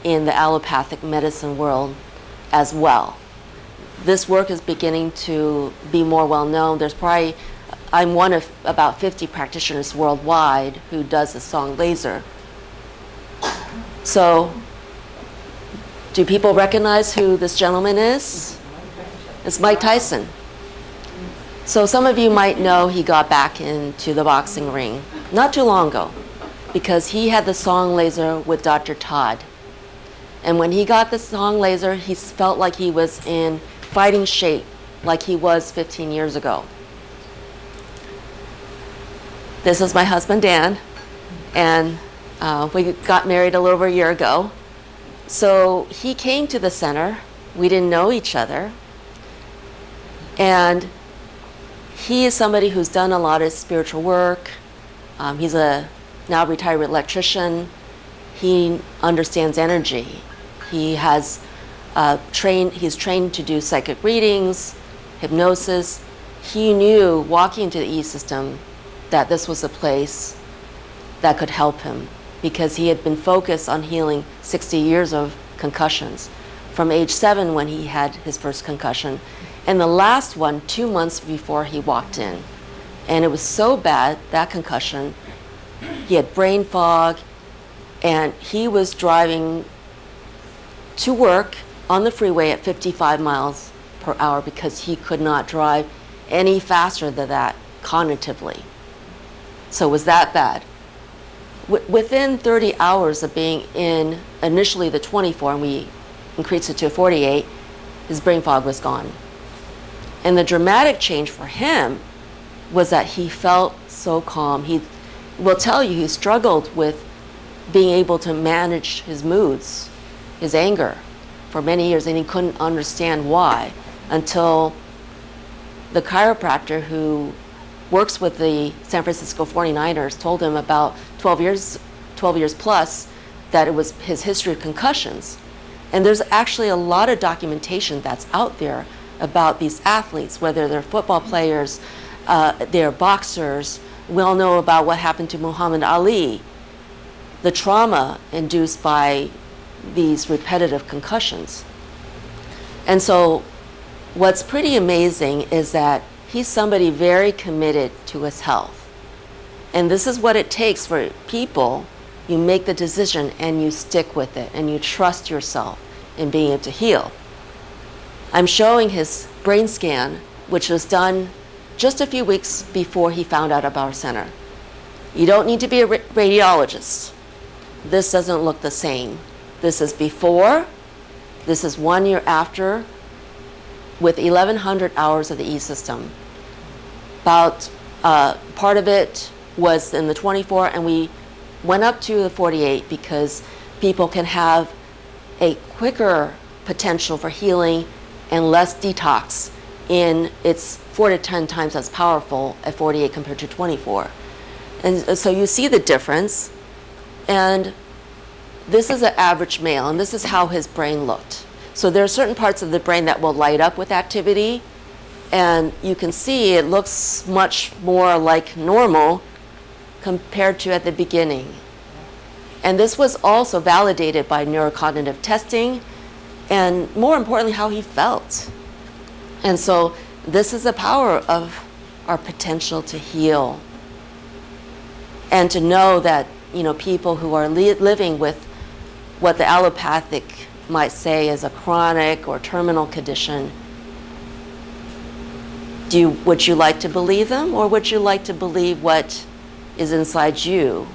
in the allopathic medicine world as well. This work is beginning to be more well known. There's probably, I'm one of about 50 practitioners worldwide who does the song laser. So, do people recognize who this gentleman is? It's Mike Tyson. So some of you might know he got back into the boxing ring not too long ago because he had the song laser with Dr. Todd. And when he got the song laser, he felt like he was in fighting shape like he was 15 years ago. This is my husband, Dan, and we got married a little over a year ago. So he came to the center. We didn't know each other. And he is somebody who's done a lot of spiritual work. He's a now retired electrician. He understands energy. He has he's trained to do psychic readings, hypnosis. He knew walking into the EESystem that this was a place that could help him because he had been focused on healing 60 years of concussions from age 7 when he had his first concussion, and the last one 2 months before he walked in. And it was so bad, that concussion, he had brain fog, and he was driving to work on the freeway at 55 miles per hour because he could not drive any faster than that cognitively. So it was that bad. Within 30 hours of being in initially the 24, and we increased it to 48, his brain fog was gone. And the dramatic change for him was that he felt so calm. He will tell you he struggled with being able to manage his moods, his anger for many years, and he couldn't understand why until the chiropractor who works with the San Francisco 49ers told him about 12 years plus that it was his history of concussions. And there's actually a lot of documentation that's out there about these athletes, whether they're football players, they're boxers. We all know about what happened to Muhammad Ali, the trauma induced by these repetitive concussions. And so what's pretty amazing is that he's somebody very committed to his health. And this is what it takes for people. You make the decision and you stick with it and you trust yourself in being able to heal. I'm showing his brain scan, which was done just a few weeks before he found out about our center. You don't need to be a radiologist. This doesn't look the same. This is before, this is 1 year after, with 1,100 hours of the EESystem. About part of it was in the 24, and we went up to the 48 because people can have a quicker potential for healing and less detox. It's 4 to 10 times as powerful at 48 compared to 24. And so you see the difference. And this is an average male, and this is how his brain looked. So there are certain parts of the brain that will light up with activity, and you can see it looks much more like normal compared to at the beginning. And this was also validated by neurocognitive testing, and more importantly, how he felt. And so this is the power of our potential to heal. And to know that, people who are living with what the allopathic might say is a chronic or terminal condition, would you like to believe them, or would you like to believe what is inside you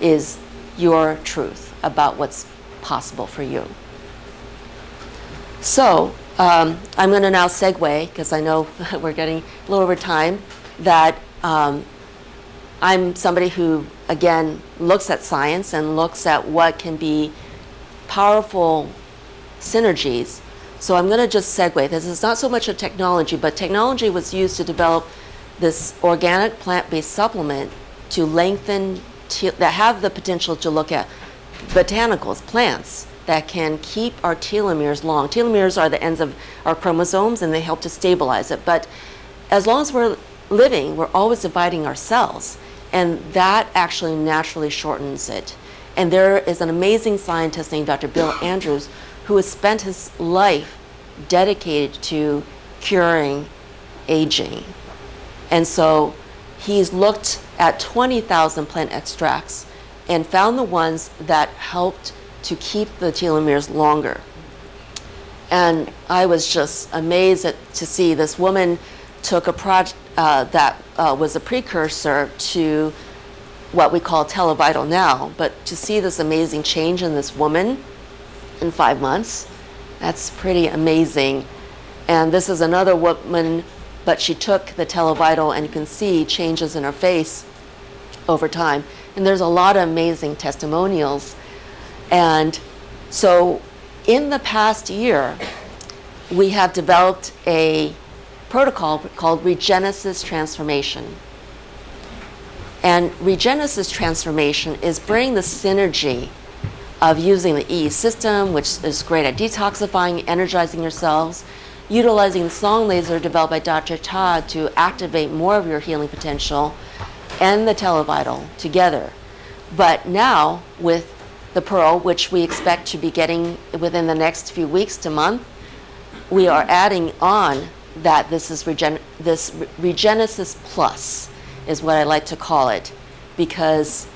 is your truth about what's possible for you? So I'm going to now segue, because I know we're getting a little over time, that I'm somebody who, again, looks at science and looks at what can be powerful synergies. So I'm going to just segue. This is not so much a technology, but technology was used to develop this organic plant-based supplement to lengthen, that have the potential to look at botanicals, plants, that can keep our telomeres long. Telomeres are the ends of our chromosomes, and they help to stabilize it. But as long as we're living, we're always dividing our cells, and that actually naturally shortens it. And there is an amazing scientist named Dr. Bill Andrews who has spent his life dedicated to curing aging. And so he's looked at 20,000 plant extracts and found the ones that helped to keep the telomeres longer. And I was just amazed to see this woman took a project that was a precursor to what we call Televital now, but to see this amazing change in this woman in 5 months, that's pretty amazing. And this is another woman, but she took the Televital, and you can see changes in her face over time. And there's a lot of amazing testimonials. And so in the past year, we have developed a protocol called Regenesis Transformation. And Regenesis Transformation is bringing the synergy of using the EESystem, which is great at detoxifying, energizing your cells, utilizing the song laser developed by Dr. Todd to activate more of your healing potential, and the Televital together. But now with the PERL, which we expect to be getting within the next few weeks to month, we are adding on that this Regenesis Plus is what I like to call it, because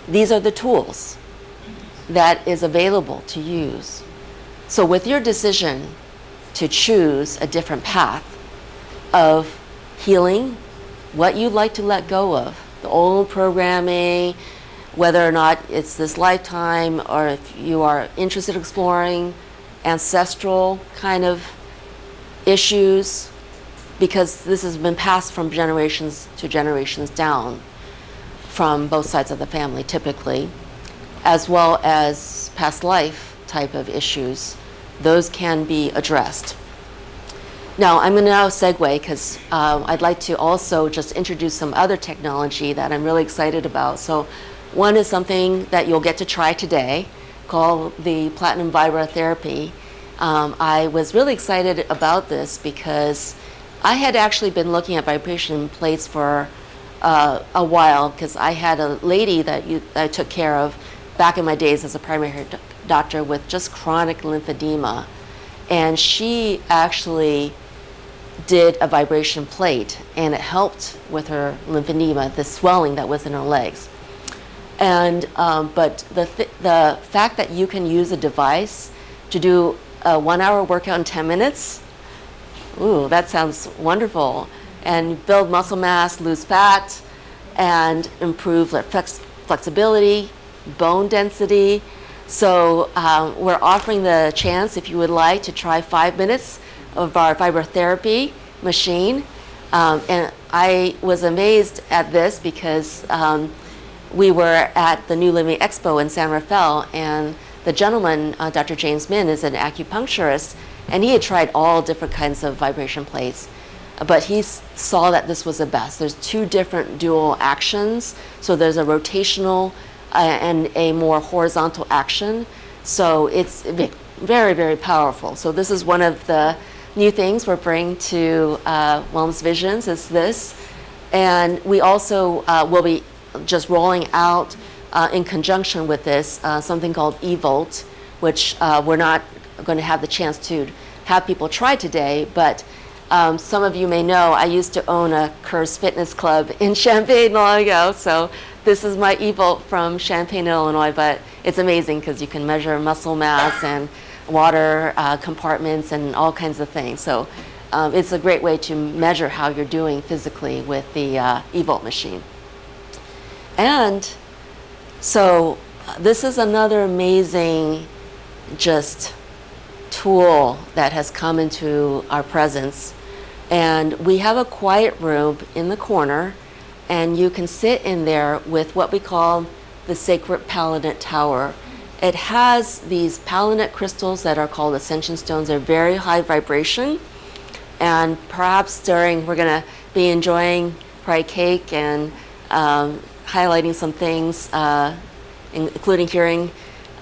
these are the tools that is available to use. So with your decision to choose a different path of healing, what you'd like to let go of, the old programming, whether or not it's this lifetime or if you are interested in exploring ancestral kind of issues, because this has been passed from generations to generations down from both sides of the family typically, as well as past life type of issues. Those can be addressed. Now, I'm going to now segue because I'd like to also just introduce some other technology that I'm really excited about. So one is something that you'll get to try today called the Platinum Vibra Therapy. I was really excited about this because I had actually been looking at vibration plates for a while, because I had a lady that I took care of back in my days as a primary doctor with just chronic lymphedema. And she actually did a vibration plate, and it helped with her lymphedema, the swelling that was in her legs. And but the fact that you can use a device to do a 1 hour workout in 10 minutes, ooh, that sounds wonderful. And build muscle mass, lose fat, and improve flexibility, bone density. So we're offering the chance, if you would like, to try 5 minutes of our Vibra Therapy machine. And I was amazed at this because we were at the New Living Expo in San Rafael, and the gentleman, Dr. James Min, is an acupuncturist, and he had tried all different kinds of vibration plates, but he saw that this was the best. There's 2 different dual actions, so there's a rotational and a more horizontal action, so it's very, very powerful. So this is one of the new things we're bringing to Wellness Visions, is this. And we also will be just rolling out in conjunction with this something called eVolt, which we're not going to have the chance to have people try today, but some of you may know I used to own a Curves Fitness Club in Champaign long ago, so this is my eVolt from Champaign, Illinois, but it's amazing because you can measure muscle mass and water compartments and all kinds of things. So it's a great way to measure how you're doing physically with the eVolt machine. And so this is another amazing just tool that has come into our presence. And we have a quiet room in the corner, and you can sit in there with what we call the Sacred Palinate Tower. It has these palinate crystals that are called ascension stones. They're very high vibration, and perhaps we're going to be enjoying probably cake and highlighting some things, including hearing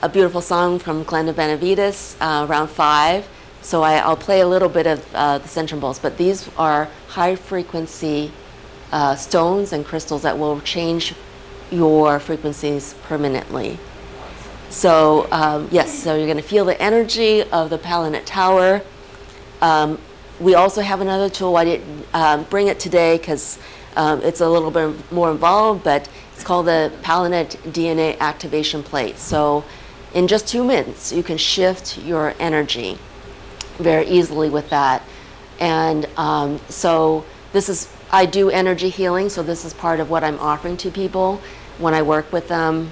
a beautiful song from Glenda Benavides around 5. So I'll play a little bit of the Centrum Bowls, but these are high frequency stones and crystals that will change your frequencies permanently. So yes, so you're going to feel the energy of the Palinate Tower. We also have another tool. I didn't bring it today because it's a little bit more involved, but it's called the Palinate DNA Activation Plate. So in just 2 minutes, you can shift your energy very easily with that. And so I do energy healing, so this is part of what I'm offering to people when I work with them,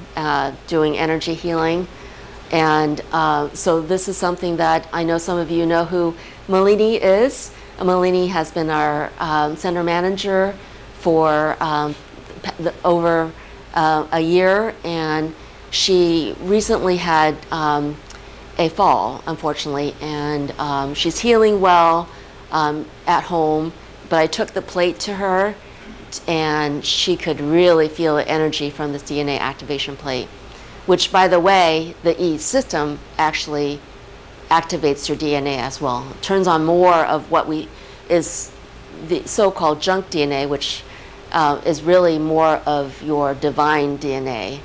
doing energy healing. And so this is something that I know some of you know who Malini is. Malini has been our center manager for over a year, and she recently had a fall, unfortunately, and she's healing well at home, but I took the plate to her, and she could really feel the energy from this DNA activation plate, which, by the way, the EESystem actually activates your DNA as well. It turns on more of what is the so-called junk DNA, which is really more of your divine DNA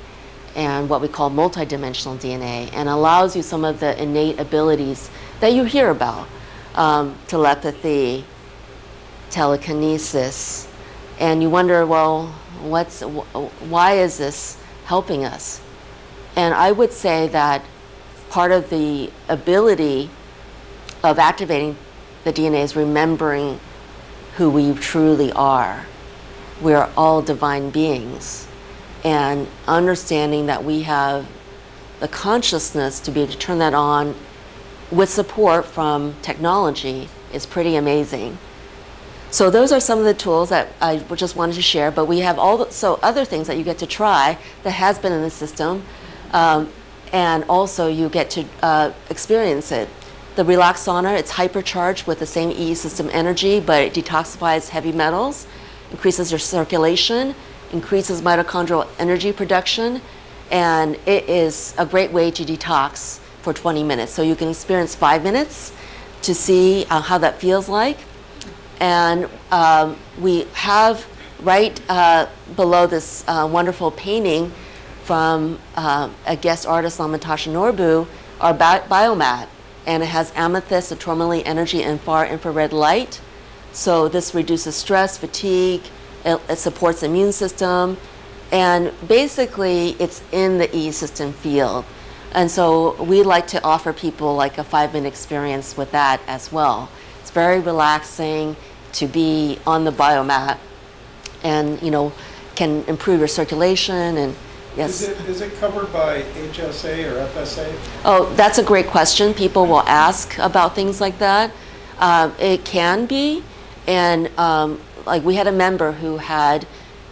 and what we call multidimensional DNA, and allows you some of the innate abilities that you hear about, telepathy, telekinesis, and you wonder, well, why is this helping us? And I would say that part of the ability of activating the DNA is remembering who we truly are. We are all divine beings, and understanding that we have the consciousness to be able to turn that on with support from technology is pretty amazing. So those are some of the tools that I just wanted to share, but we have other things that you get to try that has been in the system, and also you get to experience it. The Relax Sauna, it's hypercharged with the same EESystem energy, but it detoxifies heavy metals, increases your circulation, increases mitochondrial energy production, and it is a great way to detox for 20 minutes. So you can experience 5 minutes to see how that feels like. And we have right below this wonderful painting from a guest artist, Natasha Norbu, our biomat. And it has amethyst, a tourmaline energy, and far infrared light. So this reduces stress, fatigue, it supports the immune system, and basically it's in the EESystem field. And so we like to offer people like a 5-minute experience with that as well. It's very relaxing to be on the biomat, and can improve your circulation. And yes. Is it covered by HSA or FSA? Oh, that's a great question. People will ask about things like that. It can be, and like we had a member who had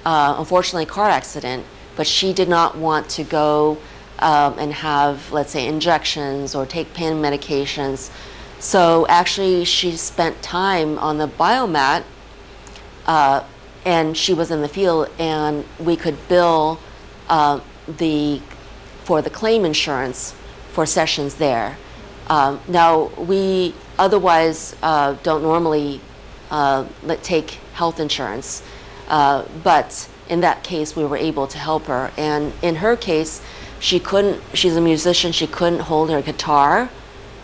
unfortunately a car accident, but she did not want to go and have, let's say, injections or take pain medications. So actually she spent time on the biomat, and she was in the field, and we could bill for the claim insurance for sessions there. Now we otherwise don't normally take health insurance, but in that case we were able to help her. And in her case, she's a musician, she couldn't hold her guitar,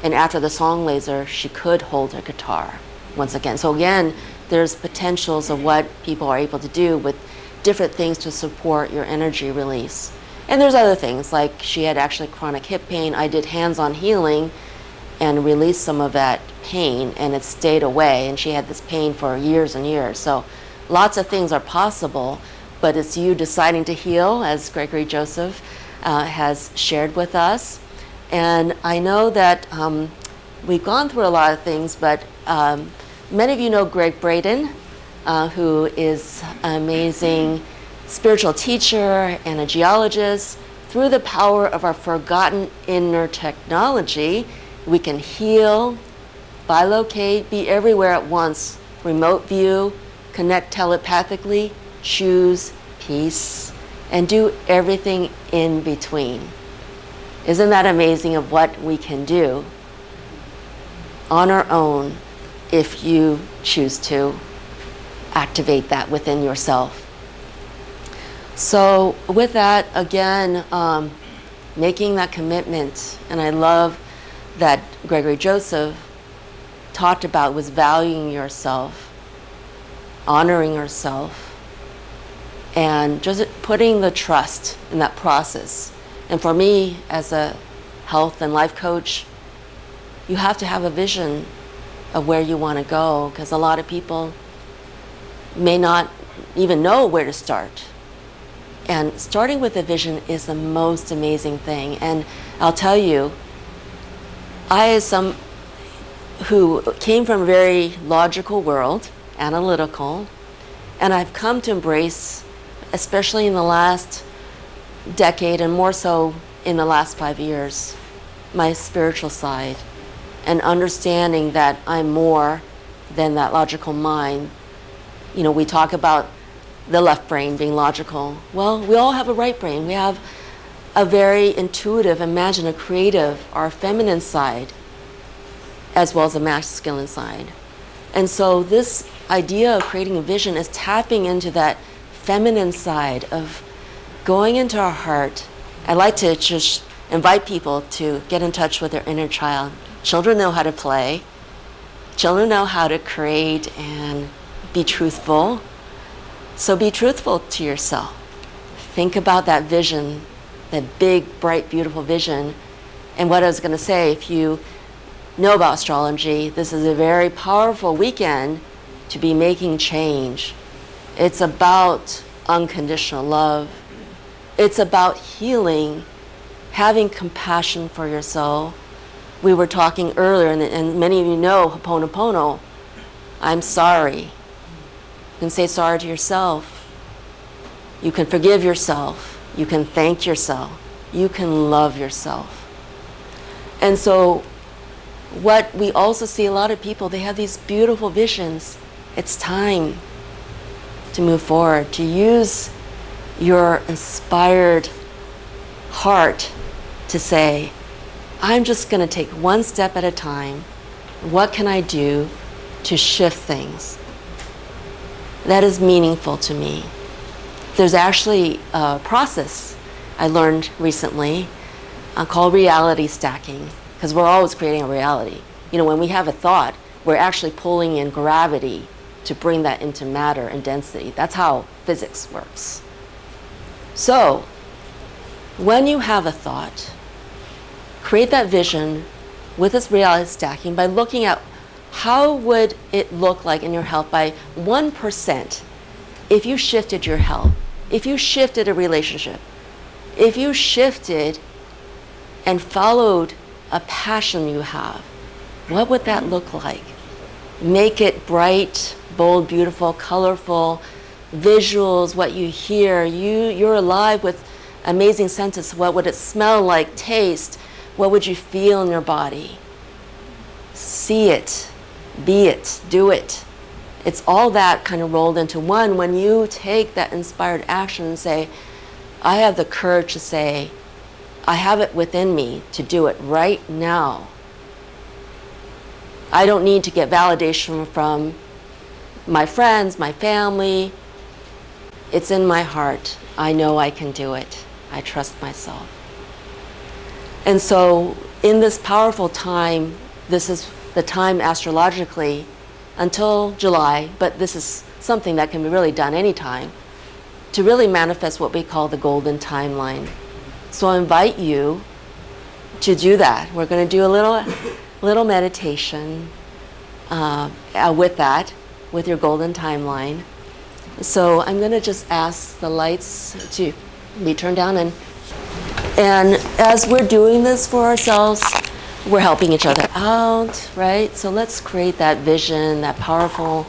and after the song laser she could hold her guitar once again. So again, there's potentials of what people are able to do with different things to support your energy release. And there's other things, like she had actually chronic hip pain. I did hands-on healing and released some of that pain, and it stayed away, and she had this pain for years and years. So lots of things are possible, but it's you deciding to heal, as Gregory Joseph has shared with us. And I know that we've gone through a lot of things, but many of you know Greg Braden, who is an amazing spiritual teacher and a geologist. Through the power of our forgotten inner technology, we can heal, bilocate, be everywhere at once, remote view, connect telepathically, choose peace, and do everything in between. Isn't that amazing of what we can do on our own if you choose to activate that within yourself? So with that, again, making that commitment, and I love that Gregory Joseph talked about was valuing yourself, honoring yourself, and just putting the trust in that process. And for me, as a health and life coach, you have to have a vision of where you want to go, because a lot of people may not even know where to start. And starting with a vision is the most amazing thing. And I'll tell you, I, as some who came from a very logical world, analytical, and I've come to embrace, especially in the last decade and more so in the last 5 years, my spiritual side, and understanding that I'm more than that logical mind. We talk about the left brain being logical. Well, we all have a right brain. We have a very intuitive, imaginative, creative, our feminine side, as well as a masculine side. And so this idea of creating a vision is tapping into that feminine side of going into our heart. I like to just invite people to get in touch with their inner child. Children know how to play. Children know how to create and be truthful. So be truthful to yourself. Think about that vision, that big, bright, beautiful vision. And what I was going to say, if you know about astrology, this is a very powerful weekend to be making change. It's about unconditional love. It's about healing, having compassion for yourself, we were talking earlier, and many of you know Ho'oponopono, I'm sorry. You can say sorry to yourself. You can forgive yourself. You can thank yourself. You can love yourself. And so what we also see, a lot of people, they have these beautiful visions. It's time to move forward, to use your inspired heart to say, I'm just going to take one step at a time. What can I do to shift things? That is meaningful to me. There's actually a process I learned recently called reality stacking, because we're always creating a reality. You know, when we have a thought, we're actually pulling in gravity to bring that into matter and density. That's how physics works. So, when you have a thought, create that vision with this reality stacking by looking at how would it look like in your health by 1% if you shifted your health, if you shifted a relationship, if you shifted and followed a passion you have, what would that look like? Make it bright, bold, beautiful, colorful, visuals, what you hear. You're alive with amazing senses. What would it smell like, taste? What would you feel in your body? See it, be it, do it. It's all that kind of rolled into one when you take that inspired action and say, I have the courage to say, I have it within me to do it right now. I don't need to get validation from my friends, my family. It's in my heart. I know I can do it. I trust myself. And so in this powerful time, this is the time astrologically until July, but this is something that can be really done anytime, to really manifest what we call the golden timeline. So I invite you to do that. We're going to do a little meditation with that, with your golden timeline. So I'm going to just ask the lights to be turned down, and as we're doing this for ourselves, we're helping each other out, right? So let's create that vision, that powerful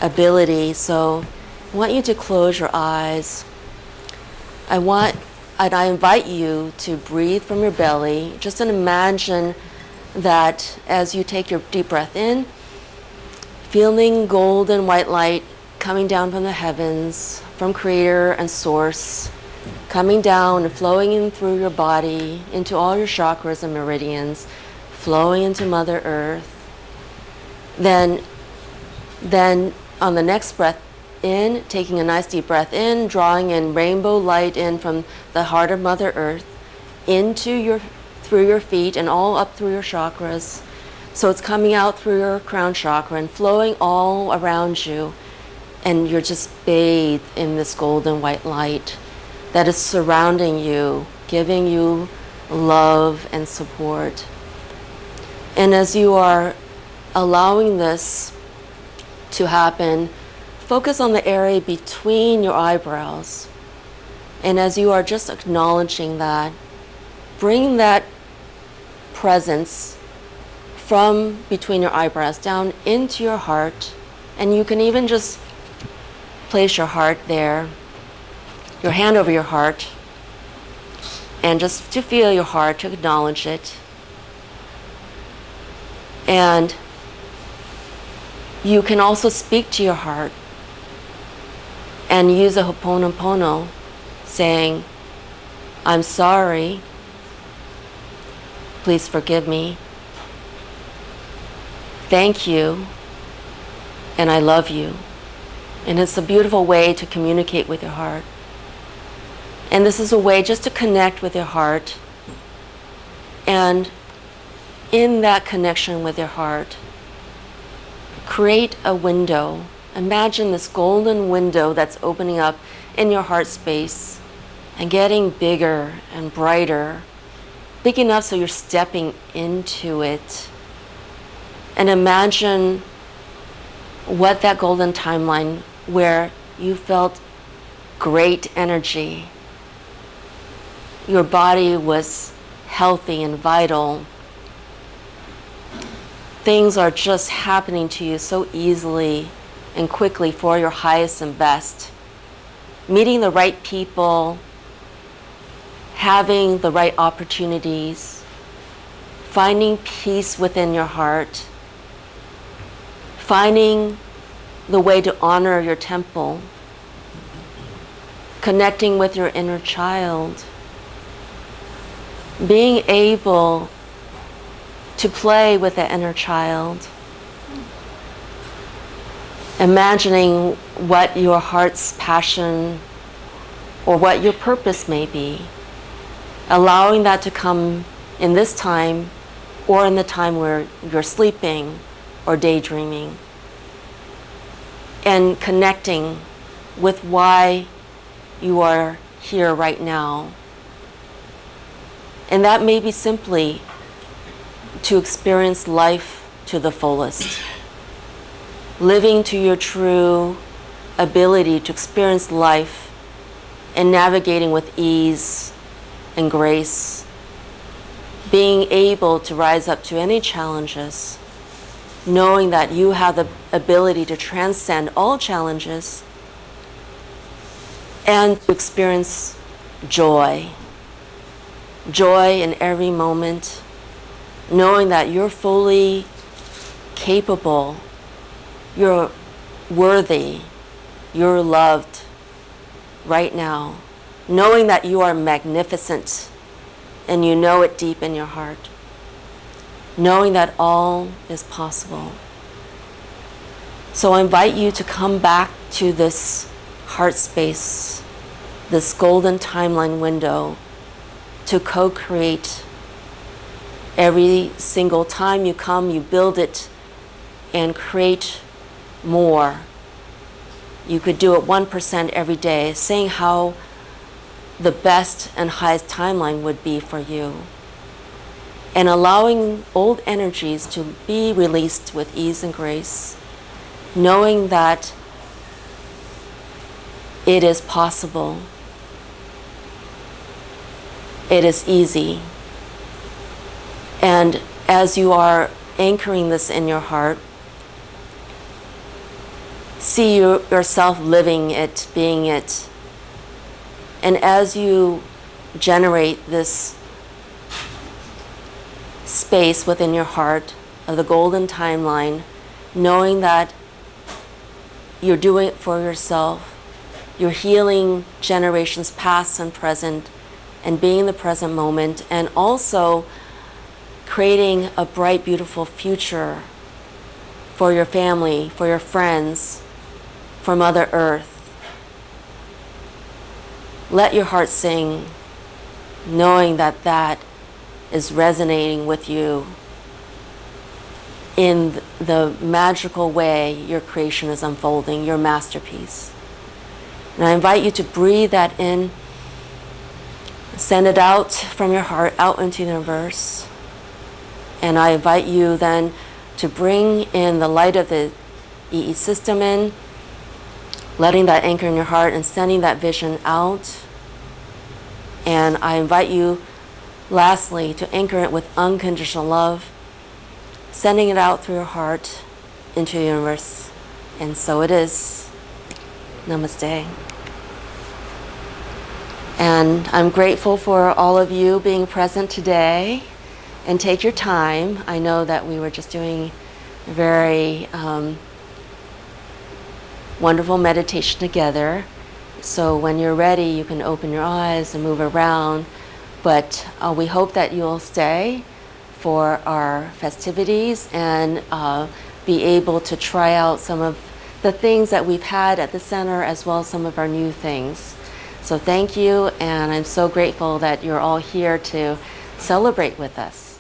ability. So I want you to close your eyes. And I invite you to breathe from your belly. Just imagine that as you take your deep breath in, feeling golden white light coming down from the heavens, from Creator and Source, coming down and flowing in through your body, into all your chakras and meridians, flowing into Mother Earth. Then on the next breath in, taking a nice deep breath in, drawing in rainbow light in from the heart of Mother Earth through your feet and all up through your chakras. So it's coming out through your crown chakra and flowing all around you, and you're just bathed in this golden white light that is surrounding you, giving you love and support. And as you are allowing this to happen, focus on the area between your eyebrows. And as you are just acknowledging that, bring that presence from between your eyebrows down into your heart. And you can even just place your heart there, your hand over your heart, and just to feel your heart, to acknowledge it. And you can also speak to your heart and use a Ho'oponopono, saying, I'm sorry, please forgive me, thank you, and I love you. And it's a beautiful way to communicate with your heart. And this is a way just to connect with your heart. And in that connection with your heart, create a window. Imagine this golden window that's opening up in your heart space and getting bigger and brighter, big enough so you're stepping into it. And imagine what that golden timeline where you felt great energy, your body was healthy and vital, things are just happening to you so easily and quickly for your highest and best. Meeting the right people, having the right opportunities, finding peace within your heart, finding the way to honor your temple, connecting with your inner child, being able to play with the inner child, imagining what your heart's passion or what your purpose may be, allowing that to come in this time or in the time where you're sleeping or daydreaming, and connecting with why you are here right now. And that may be simply to experience life to the fullest, living to your true ability to experience life and navigating with ease and grace, being able to rise up to any challenges, knowing that you have the ability to transcend all challenges and to experience joy. Joy in every moment, knowing that you're fully capable, you're worthy, you're loved right now, knowing that you are magnificent and you know it deep in your heart, knowing that all is possible. So I invite you to come back to this heart space, this golden timeline window, to co-create. Every single time you come, you build it and create more. You could do it 1% every day, saying how the best and highest timeline would be for you, and allowing old energies to be released with ease and grace, knowing that it is possible, it is easy. And as you are anchoring this in your heart, see yourself living it, being it. And as you generate this space within your heart of the golden timeline, knowing that you're doing it for yourself, you're healing generations past and present, and being in the present moment, and also creating a bright, beautiful future for your family, for your friends, for Mother Earth. Let your heart sing, knowing that that is resonating with you in the magical way your creation is unfolding, your masterpiece. And I invite you to breathe that in, send it out from your heart, out into the universe. And I invite you then to bring in the light of the EESystem in, letting that anchor in your heart and sending that vision out. And I invite you, lastly, to anchor it with unconditional love, sending it out through your heart into the universe. And so it is. Namaste. And I'm grateful for all of you being present today. And take your time. I know that we were just doing a very wonderful meditation together. So when you're ready, you can open your eyes and move around. But we hope that you'll stay for our festivities and be able to try out some of the things that we've had at the center, as well as some of our new things. So thank you, and I'm so grateful that you're all here to celebrate with us.